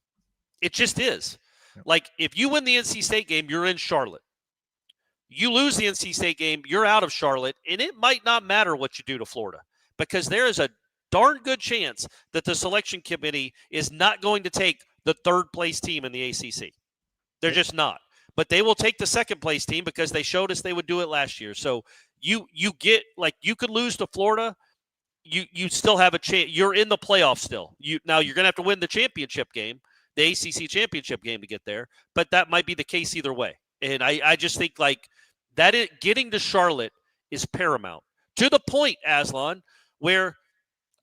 Speaker 5: It just is. Like, if you win the NC State game, you're in Charlotte. You lose the NC State game, you're out of Charlotte, and it might not matter what you do to Florida, because there is a darn good chance that the selection committee is not going to take the third-place team in the ACC. They're just not. But they will take the second-place team because they showed us they would do it last year. So you get, like, you could lose to Florida, you still have a chance. You're in the playoffs still. Now you're going to have to win the championship game, the ACC championship game, to get there, but that might be the case either way. And I just think, like, getting to Charlotte is paramount, to the point, Aslan, where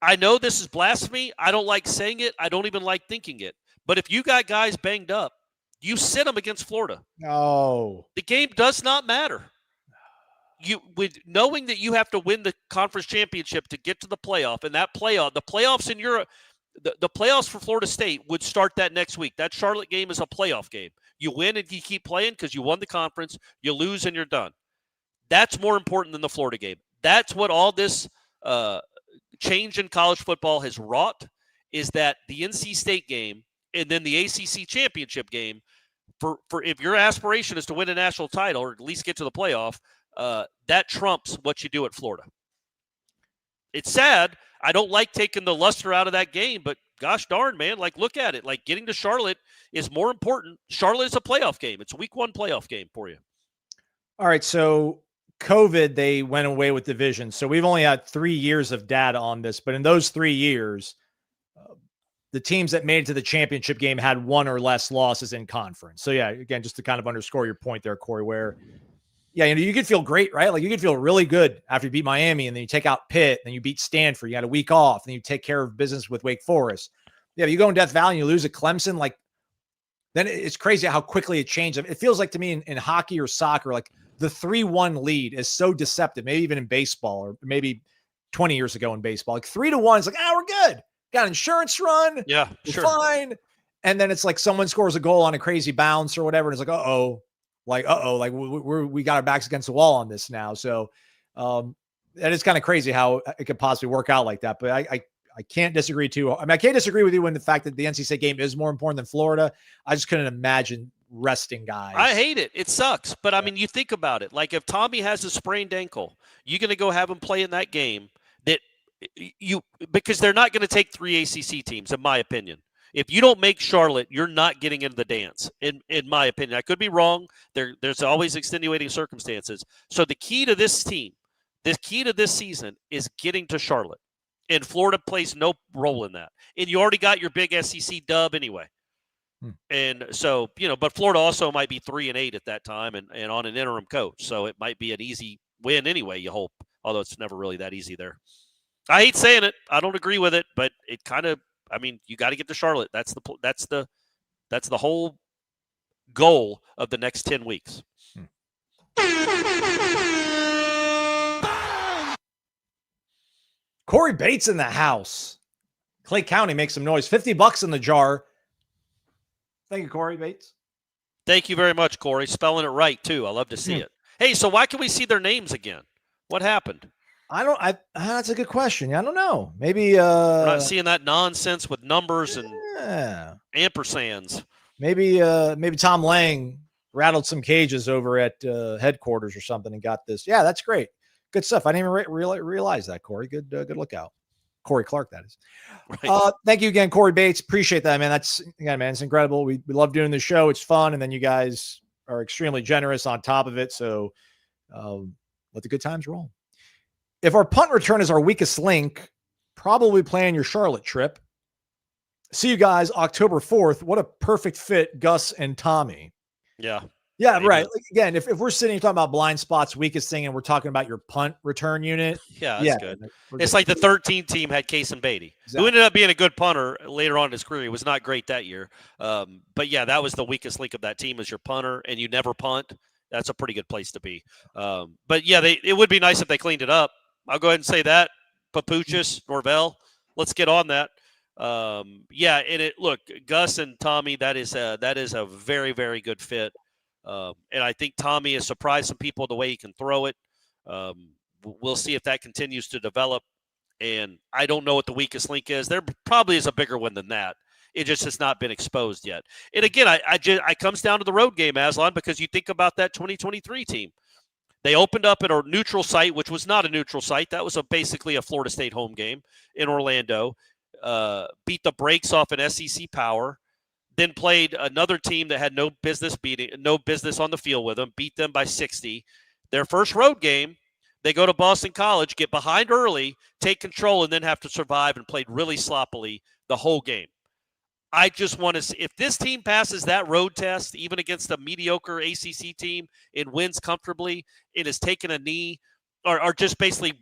Speaker 5: I know this is blasphemy. I don't like saying it. I don't even like thinking it. But if you got guys banged up, you sit them against Florida.
Speaker 4: No.
Speaker 5: The game does not matter. With knowing that you have to win the conference championship to get to the playoff, and the playoffs in Europe, the playoffs for Florida State would start that next week. That Charlotte game is a playoff game. You win and you keep playing because you won the conference. You lose and you're done. That's more important than the Florida game. That's what all this change in college football has wrought, is that the NC State game and then the ACC championship game, for if your aspiration is to win a national title or at least get to the playoff, that trumps what you do at Florida. It's sad. I don't like taking the luster out of that game, but gosh darn, man, like, look at it. Like, getting to Charlotte is more important. Charlotte is a playoff game. It's a week 1 playoff game for you.
Speaker 4: All right, so COVID, they went away with division. So we've only had 3 years of data on this, but in those 3 years, the teams that made it to the championship game had 1 or less losses in conference. So yeah, again, just to kind of underscore your point there, Corey, where you could feel great, right? Like, you could feel really good after you beat Miami, and then you take out Pitt, and then you beat Stanford. You got a week off, and then you take care of business with Wake Forest. Yeah, you go in Death Valley and you lose at Clemson, like, then it's crazy how quickly it changed. It feels like to me in hockey or soccer, like, the 3-1 lead is so deceptive, maybe even in baseball, or maybe 20 years ago in baseball. Like, 3-1 is like, we're good. Got an insurance run.
Speaker 5: Yeah,
Speaker 4: we're
Speaker 5: sure.
Speaker 4: fine. And then it's like someone scores a goal on a crazy bounce or whatever, and it's like, like we got our backs against the wall on this now. So that is kind of crazy how it could possibly work out like that. But I can't disagree too. I mean, I can't disagree with you in the fact that the NC State game is more important than Florida. I just couldn't imagine resting guys.
Speaker 5: I hate it. It sucks. But I mean, you think about it. Like, if Tommy has a sprained ankle, you're going to go have him play in that game because they're not going to take 3 ACC teams, in my opinion. If you don't make Charlotte, you're not getting into the dance, in my opinion. I could be wrong. There's always extenuating circumstances. So the key to this team, the key to this season, is getting to Charlotte. And Florida plays no role in that. And you already got your big SEC dub anyway. And so, but Florida also might be 3-8 at that time and on an interim coach. So it might be an easy win anyway, you hope, although it's never really that easy there. I hate saying it. I don't agree with it, but it kind of, I mean, you got to get to Charlotte. That's the whole goal of the next 10 weeks.
Speaker 4: Corey Bates in the house. Clay County makes some noise. $50 in the jar. Thank you, Corey Bates.
Speaker 5: Thank you very much, Corey. Spelling it right too. I love to see it. Hey, so why can we see their names again? What happened?
Speaker 4: That's a good question. I don't know. Maybe
Speaker 5: we're not seeing that nonsense with numbers and ampersands.
Speaker 4: Maybe Tom Lang rattled some cages over at headquarters or something and got this. Yeah, that's great. Good stuff. I didn't even realize that, Corey. Good lookout. Corey Clark, that is. Right. Thank you again, Corey Bates. Appreciate that, man. It's incredible. We love doing the show. It's fun, and then you guys are extremely generous on top of it. So let the good times roll. If our punt return is our weakest link, probably plan your Charlotte trip. See you guys October 4th. What a perfect fit, Gus and Tommy.
Speaker 5: Yeah.
Speaker 4: Yeah, maybe. Right. Like, again, if we're sitting here talking about blind spots, weakest thing, and we're talking about your punt return unit.
Speaker 5: Yeah, that's good. It's like the 13 team had Case and Beatty, who ended up being a good punter later on in his career. He was not great that year. But yeah, that was the weakest link of that team, is your punter, and you never punt. That's a pretty good place to be. But yeah, it would be nice if they cleaned it up. I'll go ahead and say that. Papuchis, Norvell, let's get on that. Yeah, and look, Gus and Tommy, that is a very, very good fit. And I think Tommy has surprised some people the way he can throw it. We'll see if that continues to develop. And I don't know what the weakest link is. There probably is a bigger one than that. It just has not been exposed yet. And again, I comes down to the road game, Aslan, because you think about that 2023 team. They opened up at a neutral site, which was not a neutral site. That was basically a Florida State home game in Orlando. Beat the brakes off an SEC power. Then played another team that had no business on the field with them. Beat them by 60. Their first road game, they go to Boston College, get behind early, take control, and then have to survive, and played really sloppily the whole game. I just want to see if this team passes that road test, even against a mediocre ACC team, and wins comfortably, it has taken a knee, or just basically,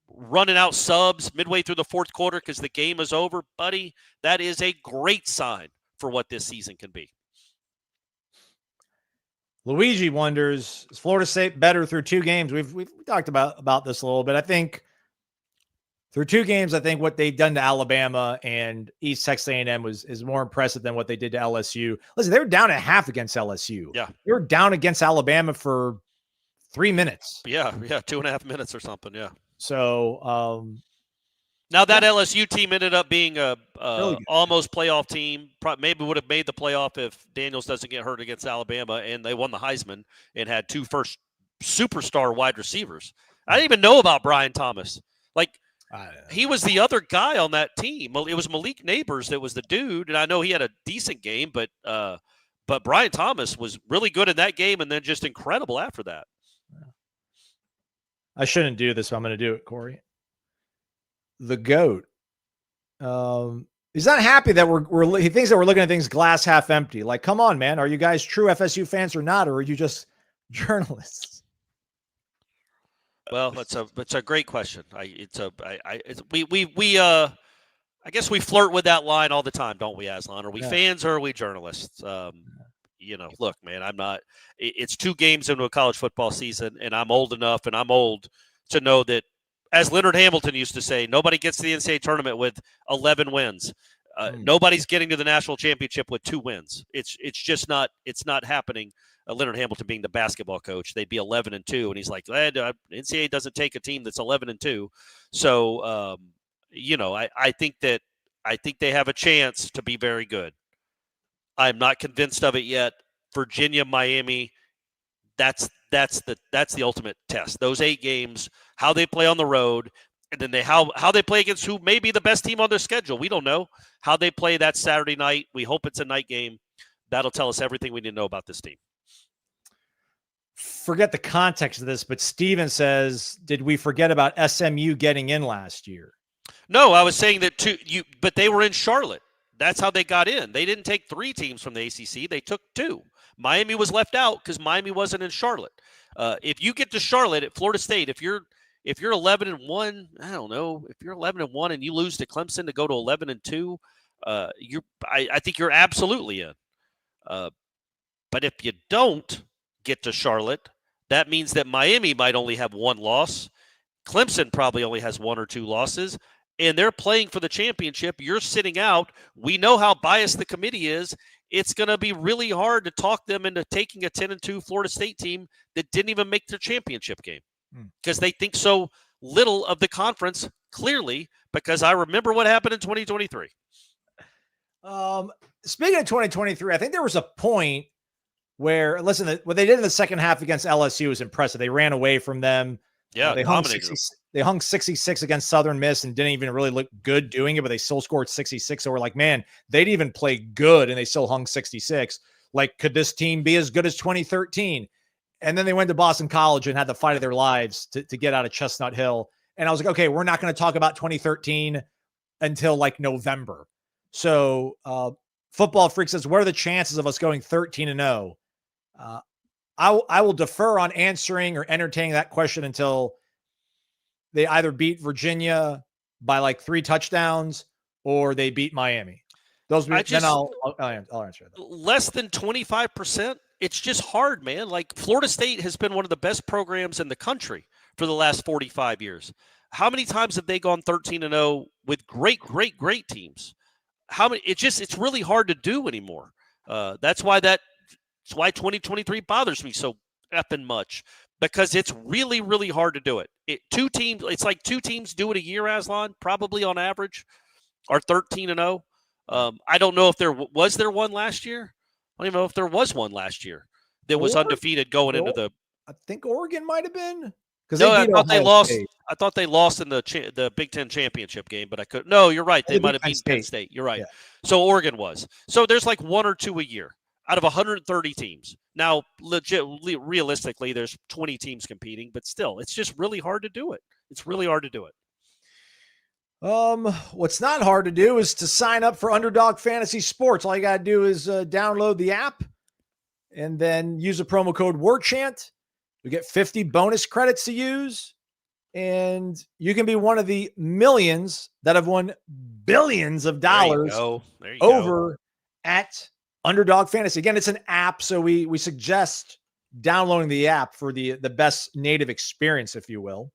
Speaker 5: running out subs midway through the fourth quarter because the game is over, buddy. That is a great sign for what this season can be.
Speaker 4: Luigi wonders, is Florida State better through 2 games? We've talked about this a little bit. I think through 2 games, I think what they've done to Alabama and East Texas A&M is more impressive than what they did to LSU. Listen, they were down at half against LSU.
Speaker 5: Yeah.
Speaker 4: They were down against Alabama for 3 minutes.
Speaker 5: Yeah, 2.5 minutes or something, yeah.
Speaker 4: So
Speaker 5: now that LSU team ended up being a
Speaker 4: really
Speaker 5: almost playoff team. Maybe would have made the playoff if Daniels doesn't get hurt against Alabama, and they won the Heisman and had 2 first superstar wide receivers. I didn't even know about Brian Thomas. He was the other guy on that team. It was Malik Neighbors that was the dude, and I know he had a decent game, but Brian Thomas was really good in that game, and then just incredible after that.
Speaker 4: I shouldn't do this, but I'm going to do it, Corey. The GOAT. He's not happy that he thinks that we're looking at things glass half empty. Like, come on, man. Are you guys true FSU fans or not? Or are you just journalists?
Speaker 5: Well, it's a great question. I guess we flirt with that line all the time, don't we, Aslan? Are we fans or are we journalists? Look, man, I'm not. It's 2 games into a college football season, and I'm old enough, and I'm old to know that, as Leonard Hamilton used to say, nobody gets to the NCAA tournament with 11 wins. Nobody's getting to the national championship with 2 wins. It's just not. It's not happening. Leonard Hamilton being the basketball coach, they'd be 11-2, and he's like, NCAA doesn't take a team that's 11-2. So, I think they have a chance to be very good. I'm not convinced of it yet. Virginia, Miami, that's the ultimate test. Those 8 games, how they play on the road, and then how they play against who may be the best team on their schedule. We don't know how they play that Saturday night. We hope it's a night game. That'll tell us everything we need to know about this team.
Speaker 4: Forget the context of this, but Steven says, did we forget about SMU getting in last year?
Speaker 5: No, I was saying that but they were in Charlotte. That's how they got in. They didn't take 3 teams from the ACC. They took 2. Miami was left out because Miami wasn't in Charlotte. If you get to Charlotte at Florida State, if you're 11-1, I don't know. If you're 11-1 and you lose to Clemson to go to 11-2, I think you're absolutely in. But if you don't get to Charlotte, that means that Miami might only have 1 loss. Clemson probably only has 1 or 2 losses. And they're playing for the championship. You're sitting out. We know how biased the committee is. It's going to be really hard to talk them into taking a 10-2 Florida State team that didn't even make their championship game because they think so little of the conference, clearly, because I remember what happened in 2023.
Speaker 4: Speaking of 2023, I think there was a point where, listen, what they did in the second half against LSU was impressive. They ran away from them.
Speaker 5: Yeah,
Speaker 4: they hung 66 against Southern Miss and didn't even really look good doing it, but they still scored 66. So we're like, man, they'd even play good and they still hung 66. Like, could this team be as good as 2013? And then they went to Boston College and had the fight of their lives to get out of Chestnut Hill. And I was like, okay, we're not going to talk about 2013 until like November. So Football Freak says, what are the chances of us going 13-0? I will defer on answering or entertaining that question until they either beat Virginia by like 3 touchdowns or they beat Miami. Then I'll answer that.
Speaker 5: Less than 25%. It's just hard, man. Like, Florida State has been one of the best programs in the country for the last 45 years. How many times have they gone 13-0 with great teams? It's really hard to do anymore. That's why 2023 bothers me so effing much, because it's really, really hard to do it. It's like two teams do it a year, Aslan, probably on average, are 13-0. I don't know if there was one last year. I don't even know if there was one last year that was undefeated going into the.
Speaker 4: I think Oregon might have been.
Speaker 5: No, I thought they lost. I thought they lost in the Big Ten championship game, but I couldn't. No, you're right. They might have beaten Penn State. You're right. Yeah. So Oregon was. So there's like one or two a year out of 130 teams. Now, realistically, there's 20 teams competing, but still, it's just really hard to do it. It's really hard to do it.
Speaker 4: What's not hard to do is to sign up for Underdog Fantasy Sports. All you got to do is download the app and then use the promo code Warchant. You get 50 bonus credits to use, and you can be one of the millions that have won billions of dollars over at Underdog Fantasy. Again, it's an app, so we suggest downloading the app for the best native experience, if you will.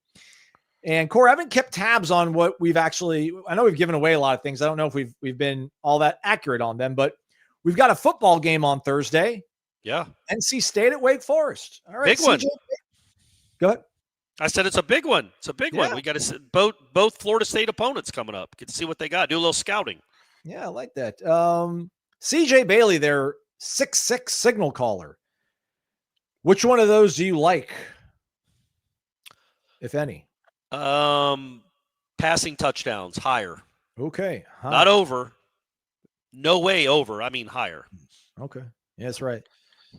Speaker 4: And Corey, I haven't kept tabs on what we've actually. I know we've given away a lot of things. I don't know if we've been all that accurate on them, but we've got a football game on Thursday.
Speaker 5: Yeah.
Speaker 4: NC State at Wake Forest. All right.
Speaker 5: Big one.
Speaker 4: Go ahead.
Speaker 5: I said it's a big one. It's a big one. We got to both Florida State opponents coming up. Get to see what they got. Do a little scouting.
Speaker 4: Yeah, I like that. CJ Bailey, their 6'6" signal caller. Which one of those do you like, if any?
Speaker 5: Passing touchdowns, higher.
Speaker 4: Okay.
Speaker 5: Not over. No way over. I mean higher.
Speaker 4: Okay. Yeah, that's right.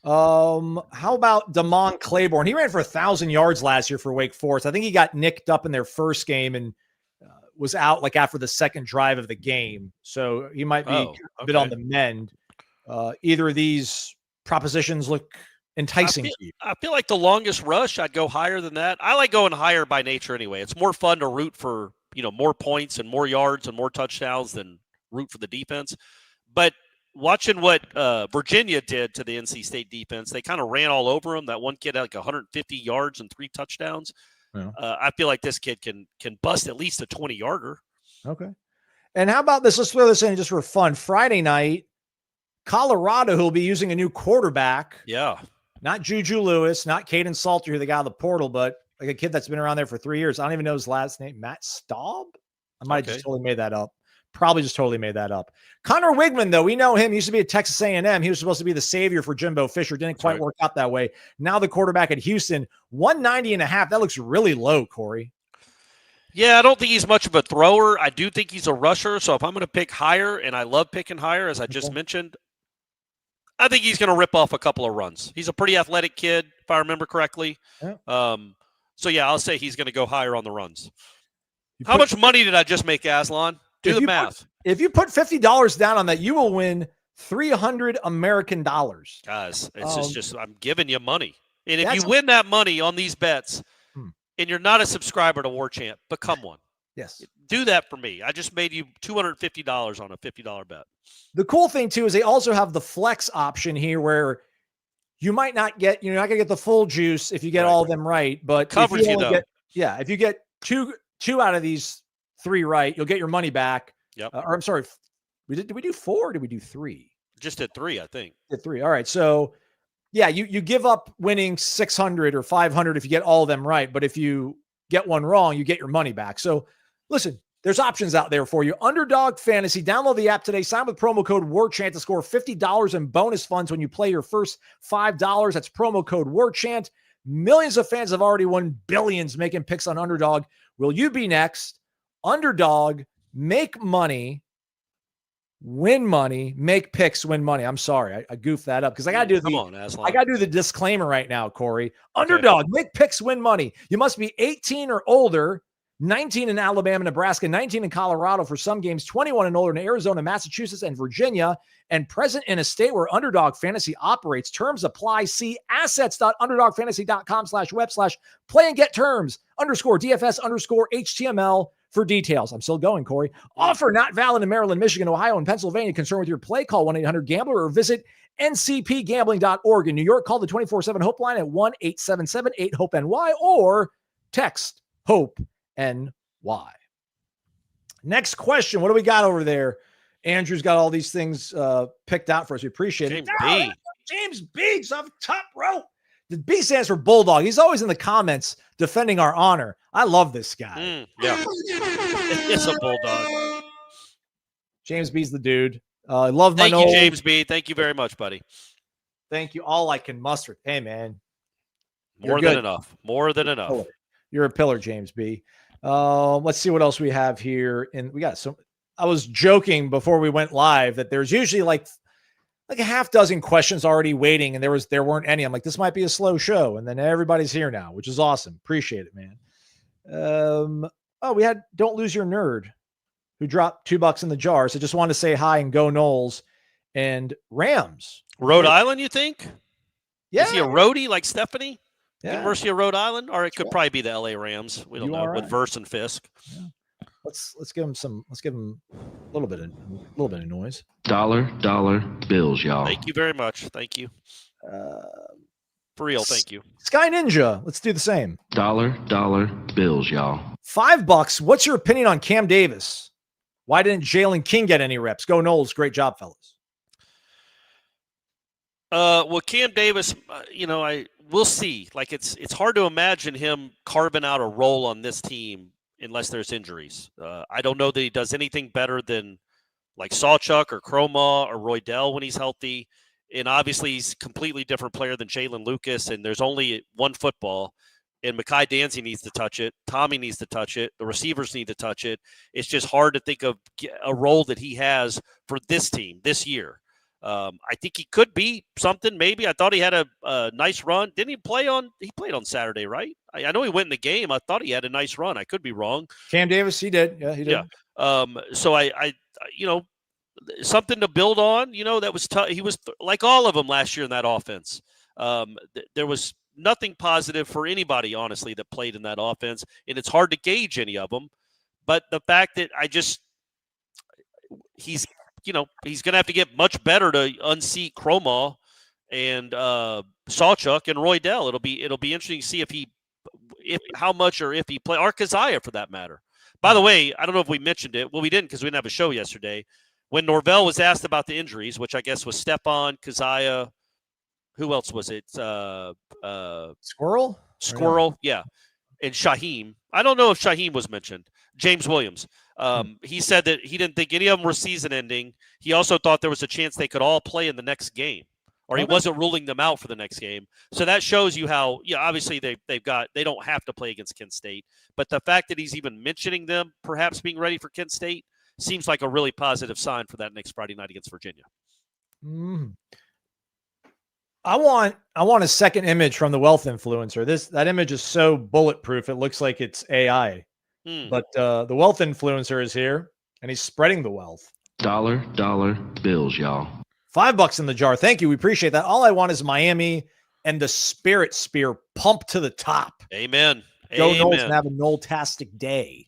Speaker 4: How about Damon Claiborne? He ran for 1,000 yards last year for Wake Forest. I think he got nicked up in their first game and was out like after the second drive of the game. So he might be a bit on the mend. Either of these propositions look enticing to you?
Speaker 5: I feel like the longest rush, I'd go higher than that. I like going higher by nature anyway. It's more fun to root for, more points and more yards and more touchdowns than root for the defense. But watching what Virginia did to the NC State defense, they kind of ran all over them. That one kid had like 150 yards and 3 touchdowns. Yeah. I feel like this kid can bust at least a 20-yarder.
Speaker 4: Okay. And how about this? Let's throw this in just for fun. Friday night, Colorado, who'll be using a new quarterback.
Speaker 5: Yeah.
Speaker 4: Not Juju Lewis, not Caden Salter, the guy on the portal, but like a kid that's been around there for 3 years. I don't even know his last name. Matt Staub? I might have just totally made that up. Probably just totally made that up. Connor Wigman, though, we know him. He used to be at Texas A&M. He was supposed to be the savior for Jimbo Fisher. Didn't quite work out that way. Now the quarterback at Houston, 190.5. That looks really low, Corey.
Speaker 5: Yeah, I don't think he's much of a thrower. I do think he's a rusher. So if I'm going to pick higher, and I love picking higher, as I just mentioned, I think he's going to rip off a couple of runs. He's a pretty athletic kid, if I remember correctly. Yeah. I'll say he's going to go higher on the runs. How much money did I just make, Aslan? Do the math.
Speaker 4: If you put $50 down on that, you will win $300 American dollars.
Speaker 5: Guys, it's just I'm giving you money. And if you win that money on these bets and you're not a subscriber to Warchant, become one.
Speaker 4: Yes.
Speaker 5: Do that for me. I just made you $250 on a $50 bet.
Speaker 4: The cool thing, too, is they also have the flex option here where you might not get, you're not going to get the full juice if you get all of them right. But
Speaker 5: covers you, though.
Speaker 4: If you get two out of these 3 right, you'll get your money back.
Speaker 5: Yep.
Speaker 4: Or I'm sorry, did we do 4 or did we do 3?
Speaker 5: Just at 3, I think.
Speaker 4: At 3. All right. So, yeah, you give up winning 600 or 500 if you get all of them right. But if you get one wrong, you get your money back. So, listen, there's options out there for you. Underdog Fantasy. Download the app today. Sign with promo code Warchant to score $50 in bonus funds when you play your first $5. That's promo code Warchant. Millions of fans have already won billions making picks on Underdog. Will you be next? Underdog, make money, win money, make picks, win money. I'm sorry, I goofed that up because I got to do the disclaimer right now, Corey. Underdog, make picks, win money. You must be 18 or older, 19 in Alabama, Nebraska, 19 in Colorado for some games, 21 and older in Arizona, Massachusetts, and Virginia, and present in a state where Underdog Fantasy operates. Terms apply. See assets.underdogfantasy.com/web/play and get terms _DFS_HTML for details. I'm still going, Corey. Offer not valid in Maryland, Michigan, Ohio, and Pennsylvania. Concerned with your play? Call 1-800-GAMBLER or visit ncpgambling.org. In New York, call the 24/7 Hope line at 1-877-8-HOPE-NY or text HOPE-NY. Next question. What do we got over there? Andrew's got all these things picked out for us. We appreciate it.
Speaker 5: James B.
Speaker 4: James B. off top rope. The B stands for Bulldog. He's always in the comments defending our honor. I love this guy.
Speaker 5: Yeah. It's a Bulldog.
Speaker 4: James B's the dude. I love my
Speaker 5: Thank you, James B. Thank you very much, buddy.
Speaker 4: Thank you. All I can muster. Hey, man.
Speaker 5: More than enough. More than enough.
Speaker 4: You're a pillar, James B. Let's see what else we have here. And we got some. I was joking before we went live that there's usually like a half dozen questions already waiting, and there weren't any. I'm like, this might be a slow show, and then everybody's here now, which is awesome. Appreciate it, man. We had Don't Lose Your Nerd, who dropped $2 in the jar. So just wanted to say hi and go Noles and Rams.
Speaker 5: Rhode Island, you think?
Speaker 4: Yeah.
Speaker 5: Is he a roadie like Stephanie?
Speaker 4: Yeah.
Speaker 5: University of Rhode Island? Or it could probably be the LA Rams. We don't know.
Speaker 4: Right.
Speaker 5: With Verse and Fisk.
Speaker 4: Yeah. Let's give him a little bit of noise.
Speaker 6: Dollar bills, y'all.
Speaker 5: Thank you very much. Thank you. For real, thank you.
Speaker 4: Sky Ninja, let's do the same.
Speaker 6: Dollar bills, y'all.
Speaker 4: $5. What's your opinion on Kam Davis? Why didn't Jalen King get any reps? Go Noles. Great job, fellas.
Speaker 5: Well, Kam Davis, we'll see. Like it's hard to imagine him carving out a role on this team unless there's injuries. I don't know that he does anything better than like Sawchuk or Croma or Roydell when he's healthy. And obviously he's a completely different player than Jalen Lucas, and there's only one football. And Mekhi Danzy needs to touch it. Tommy needs to touch it. The receivers need to touch it. It's just hard to think of a role that he has for this team this year. I think he could be something. Maybe I thought he had a nice run. Didn't he play on? He played on Saturday, right? I know he went in the game. I thought he had a nice run. I could be wrong.
Speaker 4: Kam Davis, he did. Yeah, he did.
Speaker 5: Yeah. So I something to build on. That was tough. He was like all of them last year in that offense. There was nothing positive for anybody, honestly, that played in that offense, and it's hard to gauge any of them. But the fact that he's going to have to get much better to unseat Croma and Sawchuk and Roydell. It'll be interesting to see if he play, or Keziah for that matter. By the way, I don't know if we mentioned it. Well, we didn't because we didn't have a show yesterday. When Norvell was asked about the injuries, which I guess was Stephon, Keziah, who else was it?
Speaker 4: Squirrel,
Speaker 5: yeah, and Shaheem. I don't know if Shaheem was mentioned. James Williams. He said that he didn't think any of them were season-ending. He also thought there was a chance they could all play in the next game, or he wasn't ruling them out for the next game. So that shows you how, obviously they don't have to play against Kent State, but the fact that he's even mentioning them perhaps being ready for Kent State seems like a really positive sign for that next Friday night against Virginia.
Speaker 4: Mm-hmm. I want a second image from the wealth influencer. That image is so bulletproof. It looks like it's AI. But the wealth influencer is here, and he's spreading the wealth.
Speaker 6: Dollar bills, y'all.
Speaker 4: $5 in the jar. Thank you. We appreciate that. All I want is Miami and the Spirit Spear pumped to the top.
Speaker 5: Amen.
Speaker 4: Go Noles and have a Noel-tastic day.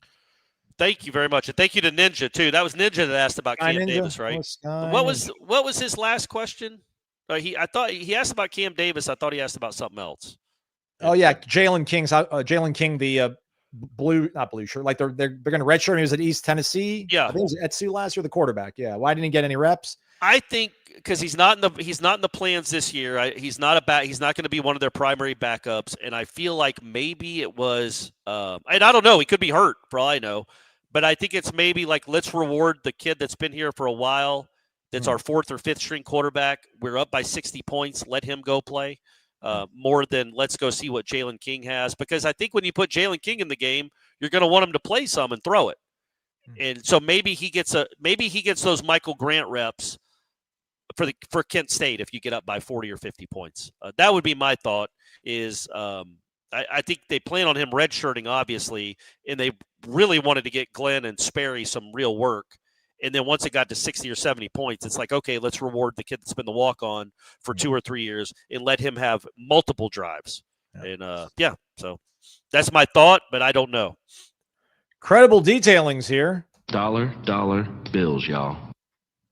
Speaker 5: Thank you very much, and thank you to Ninja too. That was Ninja that asked about Kam Davis, right? What was his last question? I thought he asked about Kam Davis. I thought he asked about something else.
Speaker 4: Oh yeah, Jalen King, the not blue shirt. Like they're going to redshirt him. He was at East Tennessee.
Speaker 5: Yeah,
Speaker 4: I think it was at FSU last year. The quarterback. Yeah, why didn't he get any reps?
Speaker 5: I think because he's not in the plans this year. He's not going to be one of their primary backups. And I feel like maybe it was. And I don't know. He could be hurt for all I know. But I think it's maybe like, let's reward the kid that's been here for a while. That's our fourth or fifth string quarterback. We're up by 60 points. Let him go play more than let's go see what Jalen King has. Because I think when you put Jalen King in the game, you're going to want him to play some and throw it. And so maybe he gets those Michael Grant reps for Kent State if you get up by 40 or 50 points. That would be my thought is I think they plan on him redshirting, obviously, and they really wanted to get Glenn and Sperry some real work. And then once it got to 60 or 70 points, it's like, okay, let's reward the kid that's been the walk-on for 2 or 3 years and let him have multiple drives. Yeah. And, so that's my thought, but I don't know.
Speaker 4: Credible detailings here.
Speaker 6: Dollar bills, y'all.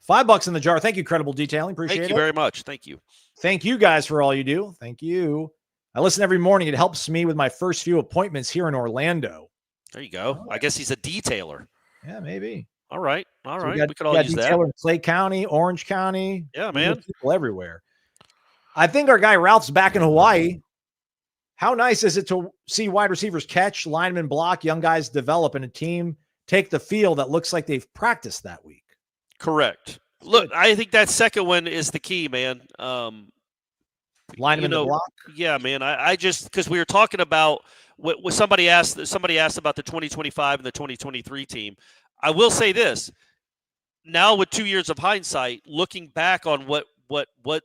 Speaker 4: $5 in the jar. Thank you, Credible Detailing. Appreciate it.
Speaker 5: Thank you very much. Thank you.
Speaker 4: Thank you guys for all you do. Thank you. I listen every morning. It helps me with my first few appointments here in Orlando.
Speaker 5: There you go. I guess he's a detailer.
Speaker 4: Yeah, maybe.
Speaker 5: All right.
Speaker 4: So
Speaker 5: We could all use that.
Speaker 4: In Clay County, Orange County.
Speaker 5: Yeah, man.
Speaker 4: People everywhere. I think our guy Ralph's back in Hawaii. How nice is it to see wide receivers catch, linemen block, young guys develop, and a team take the field that looks like they've practiced that week?
Speaker 5: Correct. Look, I think that second one is the key, man.
Speaker 4: Linemen to block?
Speaker 5: Yeah, man. I just, because we were talking about what somebody asked about the 2025 and the 2023 team. I will say this. Now with 2 years of hindsight, looking back on what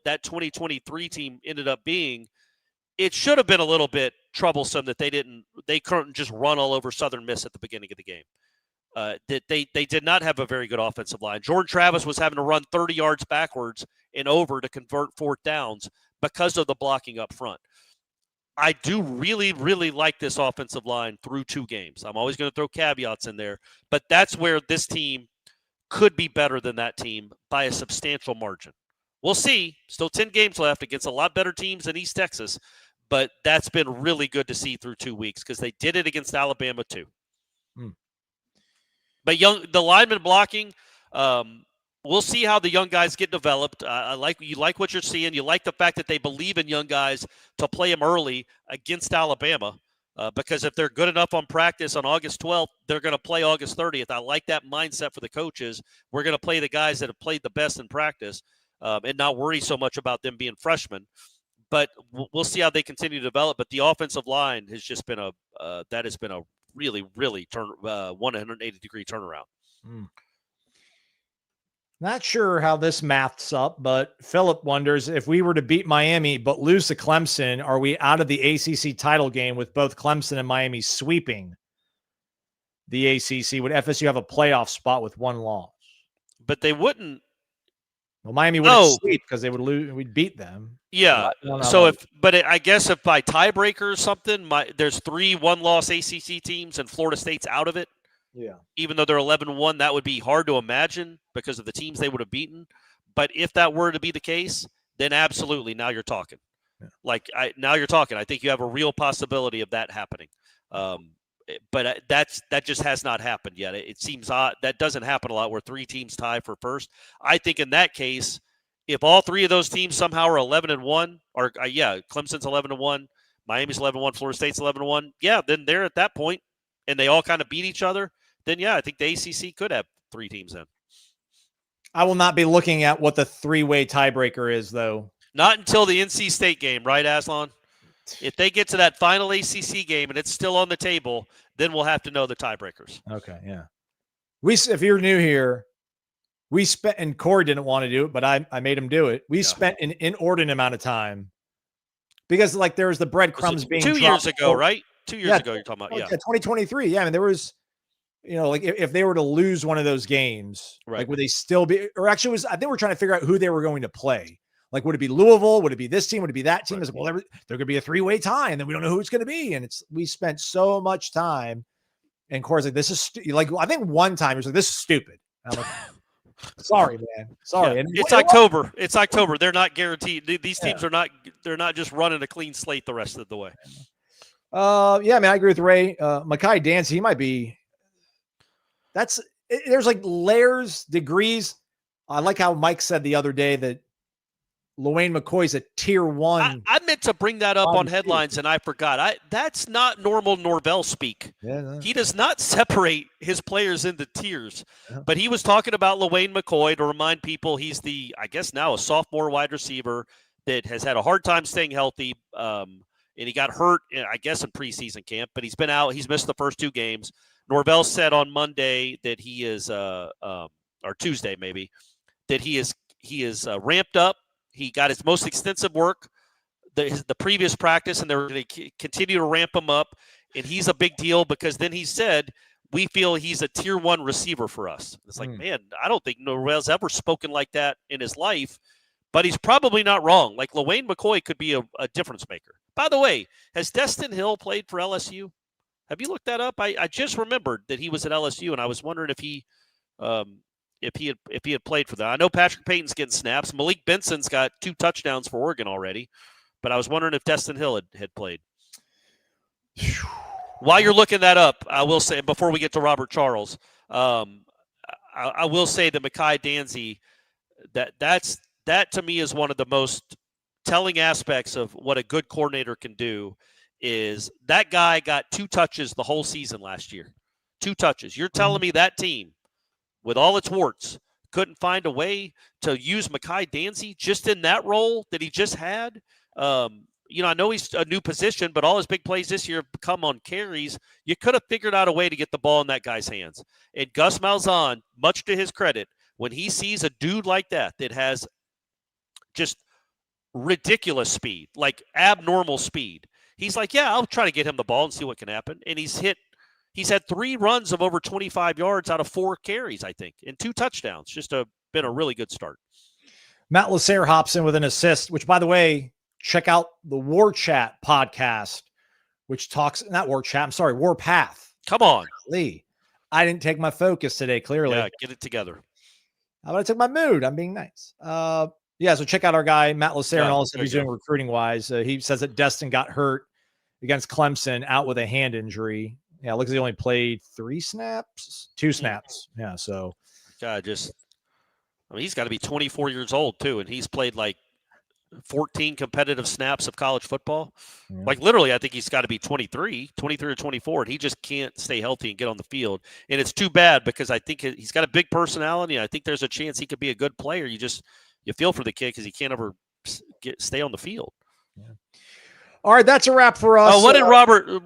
Speaker 5: that 2023 team ended up being, it should have been a little bit troublesome that they couldn't just run all over Southern Miss at the beginning of the game. That they did not have a very good offensive line. Jordan Travis was having to run 30 yards backwards and over to convert fourth downs because of the blocking up front. I do really, really like this offensive line through 2 games. I'm always going to throw caveats in there, but that's where this team could be better than that team by a substantial margin. We'll see. Still 10 games left against a lot better teams than East Texas, but that's been really good to see through 2 weeks because they did it against Alabama too. But the lineman blocking, we'll see how the young guys get developed. You like what you're seeing. You like the fact that they believe in young guys to play them early against Alabama because if they're good enough on practice on August 12th, they're going to play August 30th. I like that mindset for the coaches. We're going to play the guys that have played the best in practice and not worry so much about them being freshmen. But we'll see how they continue to develop. But the offensive line has just been that has been a really, really 180-degree turnaround.
Speaker 4: Not sure how this maths up, but Philip wonders if we were to beat Miami but lose to Clemson, are we out of the ACC title game with both Clemson and Miami sweeping the ACC? Would FSU have a playoff spot with 1 loss?
Speaker 5: But they wouldn't.
Speaker 4: Well, Miami wouldn't sweep because they would lose. We'd beat them.
Speaker 5: Yeah. So I guess if by tiebreaker or something, there's 3 one-loss ACC teams and Florida State's out of it.
Speaker 4: Yeah.
Speaker 5: Even though they're 11-1, that would be hard to imagine because of the teams they would have beaten. But if that were to be the case, then absolutely, now you're talking. Yeah. Now you're talking. I think you have a real possibility of that happening. But that just has not happened yet. It seems odd. That doesn't happen a lot where 3 teams tie for first. I think in that case, if all 3 of those teams somehow are 11-1, or Clemson's 11-1, Miami's 11-1, Florida State's 11-1, then they're at that point, and they all kind of beat each other. Then I think the ACC could have 3 teams in.
Speaker 4: I will not be looking at what the 3-way tiebreaker is, though.
Speaker 5: Not until the NC State game, right, Aslan? If they get to that final ACC game and it's still on the table, then we'll have to know the tiebreakers.
Speaker 4: Okay, yeah. If you're new here, we spent, and Corey didn't want to do it, but I made him do it. We spent an inordinate amount of time because, there was the breadcrumbs being
Speaker 5: 2 years ago, right? 2 years ago, you're talking about,
Speaker 4: 2023. Yeah, I mean, there was, if they were to lose one of those games,
Speaker 5: right,
Speaker 4: would they still be? Or actually, I think we're trying to figure out who they were going to play. Would it be Louisville? Would it be this team? Would it be that team? Right. Well, there could be a 3-way tie, and then we don't know who it's going to be. And we spent so much time. And Corey's like, this is I think one time he was like, this is stupid. And I'm like, sorry, man. Sorry.
Speaker 5: Yeah.
Speaker 4: And
Speaker 5: it's October. It's October. They're not guaranteed. These teams are not. They're not just running a clean slate the rest of the way.
Speaker 4: I mean, I agree with Ray. Makai Dance, he might be. There's layers, degrees. I like how Mike said the other day that Lawayne McCoy's a tier 1.
Speaker 5: I meant to bring that up on headlines, and I forgot. That's not normal Norvell speak.
Speaker 4: Yeah, no.
Speaker 5: He does not separate his players into tiers. Yeah. But he was talking about Lawayne McCoy to remind people he's I guess now a sophomore wide receiver that has had a hard time staying healthy. And he got hurt, I guess, in preseason camp. But he's been out. He's missed the first 2 games. Norvell said on Monday that he is, or Tuesday maybe, that he is ramped up. He got his most extensive work the previous practice, and they're going to continue to ramp him up. And he's a big deal because then he said, we feel he's a tier 1 receiver for us. It's like, man, I don't think Norvell's ever spoken like that in his life, but he's probably not wrong. Lawayne McCoy could be a difference maker. By the way, has Destyn Hill played for LSU? Have you looked that up? I just remembered that he was at LSU, and I was wondering if he had played for that. I know Patrick Payton's getting snaps. Malik Benson's got 2 touchdowns for Oregon already, but I was wondering if Destyn Hill had played. While you're looking that up, I will say, before we get to Robert Charles, I will say that Makai Danzy, that to me is one of the most telling aspects of what a good coordinator can do, is that guy got 2 touches the whole season last year. 2 touches. You're telling me that team, with all its warts, couldn't find a way to use Mekhi Danzy just in that role that he just had? I know he's a new position, but all his big plays this year have come on carries. You could have figured out a way to get the ball in that guy's hands. And Gus Malzahn, much to his credit, when he sees a dude like that has just ridiculous speed, like abnormal speed, he's like, yeah, I'll try to get him the ball and see what can happen. And he's had 3 runs of over 25 yards out of 4 carries, I think, and 2 touchdowns. Been a really good start.
Speaker 4: Matt Lasser hops in with an assist, which, by the way, check out the Warchant podcast, which talks, not Warchant, I'm sorry, Warpath.
Speaker 5: Come on.
Speaker 4: Lee, I didn't take my focus today, clearly.
Speaker 5: Yeah, get it together.
Speaker 4: How about I took my mood? I'm being nice. So check out our guy, Matt Lasser, and all the stuff he's doing recruiting-wise. He says that Destyn got hurt against Clemson, out with a hand injury. Yeah, it looks like he only played 2 snaps. Yeah, so.
Speaker 5: God, he's got to be 24 years old, too, and he's played like 14 competitive snaps of college football. Yeah. Like, literally, I think he's got to be 23 or 24, and he just can't stay healthy and get on the field. And it's too bad because I think he's got a big personality. I think there's a chance he could be a good player. You feel for the kid because he can't ever stay on the field.
Speaker 4: Yeah. All right, that's a wrap for us.
Speaker 5: Oh, what did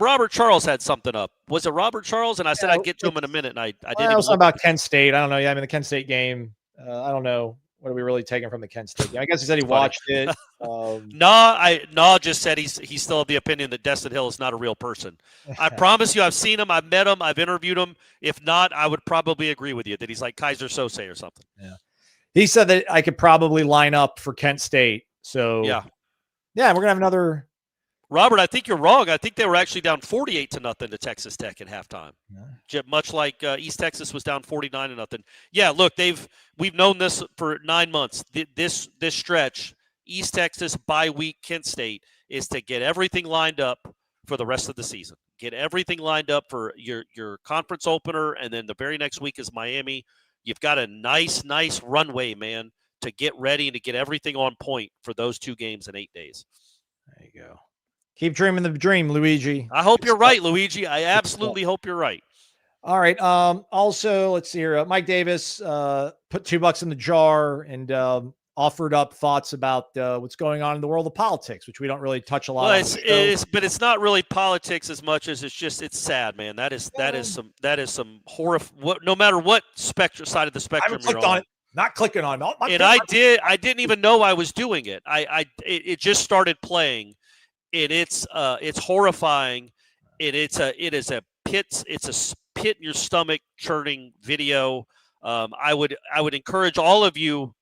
Speaker 5: Robert Charles had something up? Was it Robert Charles? And I said I'd get to him in a minute, and I didn't. It
Speaker 4: was about Kent State. I don't know. Yeah, the Kent State game. I don't know. What are we really taking from the Kent State game? I guess he said he watched it.
Speaker 5: No, just said he's still of the opinion that Destyn Hill is not a real person. I promise you, I've seen him, I've met him, I've interviewed him. If not, I would probably agree with you that he's like Kaiser Sose or something.
Speaker 4: Yeah. He said that I could probably line up for Kent State. So yeah, we're gonna have another.
Speaker 5: Robert, I think you're wrong. I think they were actually down 48-0 to Texas Tech at halftime. Yeah. Much like East Texas was down 49-0. Yeah, look, we've known this for 9 months. This stretch, East Texas bye week, Kent State, is to get everything lined up for the rest of the season. Get everything lined up for your conference opener, and then the very next week is Miami. You've got a nice runway, man, to get ready and to get everything on point for those 2 games in 8 days.
Speaker 4: There you go. Keep dreaming the dream, Luigi.
Speaker 5: I hope you're right, Luigi. I absolutely hope you're right.
Speaker 4: All right. Also, let's see here. Mike Davis put $2 in the jar and offered up thoughts about what's going on in the world of politics, which we don't really touch a lot on.
Speaker 5: But it's not really politics as much as it's sad, man. That is some horrible. No matter what side of the spectrum you're on.
Speaker 4: It. Not clicking on it.
Speaker 5: And I didn't even know I was doing it. It just started playing. And it's horrifying. And it's a pit in your stomach churning video. I would encourage all of you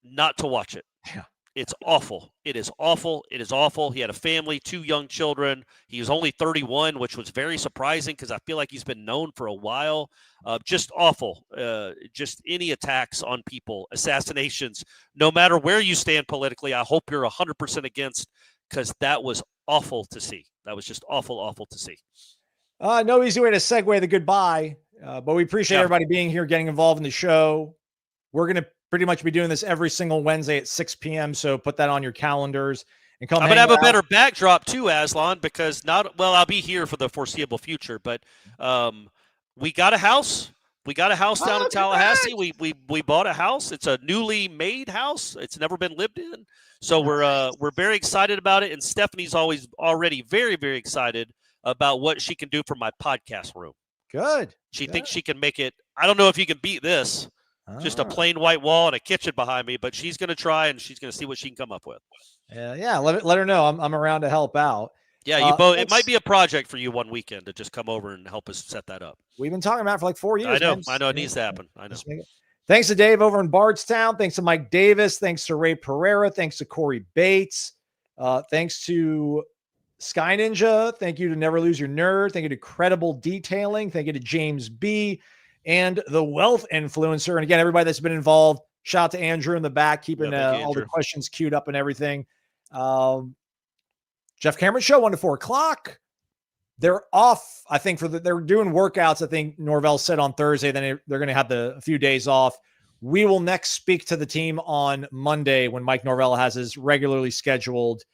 Speaker 5: not to watch it.
Speaker 4: Yeah.
Speaker 5: It's awful. It is awful. It is awful. He had a family, 2 young children. He was only 31, which was very surprising because I feel like he's been known for a while. Just awful. Just any attacks on people, assassinations, no matter where you stand politically, I hope you're 100% against because that was awful to see. That was just awful to see.
Speaker 4: No easy way to segue the goodbye, but we appreciate everybody being here, getting involved in the show. We're going to pretty much be doing this every single Wednesday at 6 p.m. So put that on your calendars and come.
Speaker 5: I'm going to have a better backdrop too, Aslan, because I'll be here for the foreseeable future, but we got a house. We got a house down in Tallahassee. We bought a house. It's a newly made house. It's never been lived in. So we're very excited about it. And Stephanie's already very, very excited about what she can do for my podcast room.
Speaker 4: Good.
Speaker 5: She thinks she can make it. I don't know if you can beat this. Just a plain white wall and a kitchen behind me, but she's going to try and she's going to see what she can come up with.
Speaker 4: Yeah. Let her know I'm around to help out.
Speaker 5: Yeah, you both. It might be a project for you one weekend to just come over and help us set that up.
Speaker 4: We've been talking about it for like 4 years.
Speaker 5: I know it needs to happen. I know.
Speaker 4: Thanks to Dave over in Bardstown. Thanks to Mike Davis. Thanks to Ray Pereira. Thanks to Corey Bates. Thanks to Sky Ninja. Thank you to Never Lose Your Nerd. Thank you to Credible Detailing. Thank you to James B. and the Wealth Influencer. And again, everybody that's been involved. Shout out to Andrew in the back, keeping all the questions queued up and everything. Jeff Cameron Show, 1 to 4 o'clock. They're off, I think, they're doing workouts. I think Norvell said on Thursday, then they're going to have a few days off. We will next speak to the team on Monday when Mike Norvell has his regularly scheduled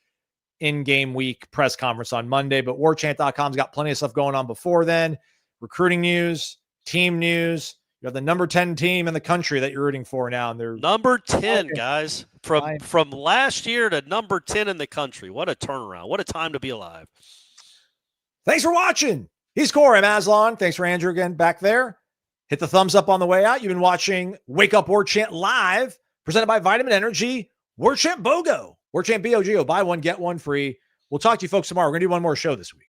Speaker 4: in-game week press conference on Monday, but warchant.com's got plenty of stuff going on before then. Recruiting news, team news. You have the number 10 team in the country that you're rooting for now. And they're
Speaker 5: number 10, guys. From last year to number 10 in the country. What a turnaround. What a time to be alive.
Speaker 4: Thanks for watching. He's Corey. I'm Aslan. Thanks for Andrew again back there. Hit the thumbs up on the way out. You've been watching Wake Up Warchant live, presented by Vitamin Energy, Warchant BOGO. Warchant BOGO. Buy one, get one free. We'll talk to you folks tomorrow. We're going to do one more show this week.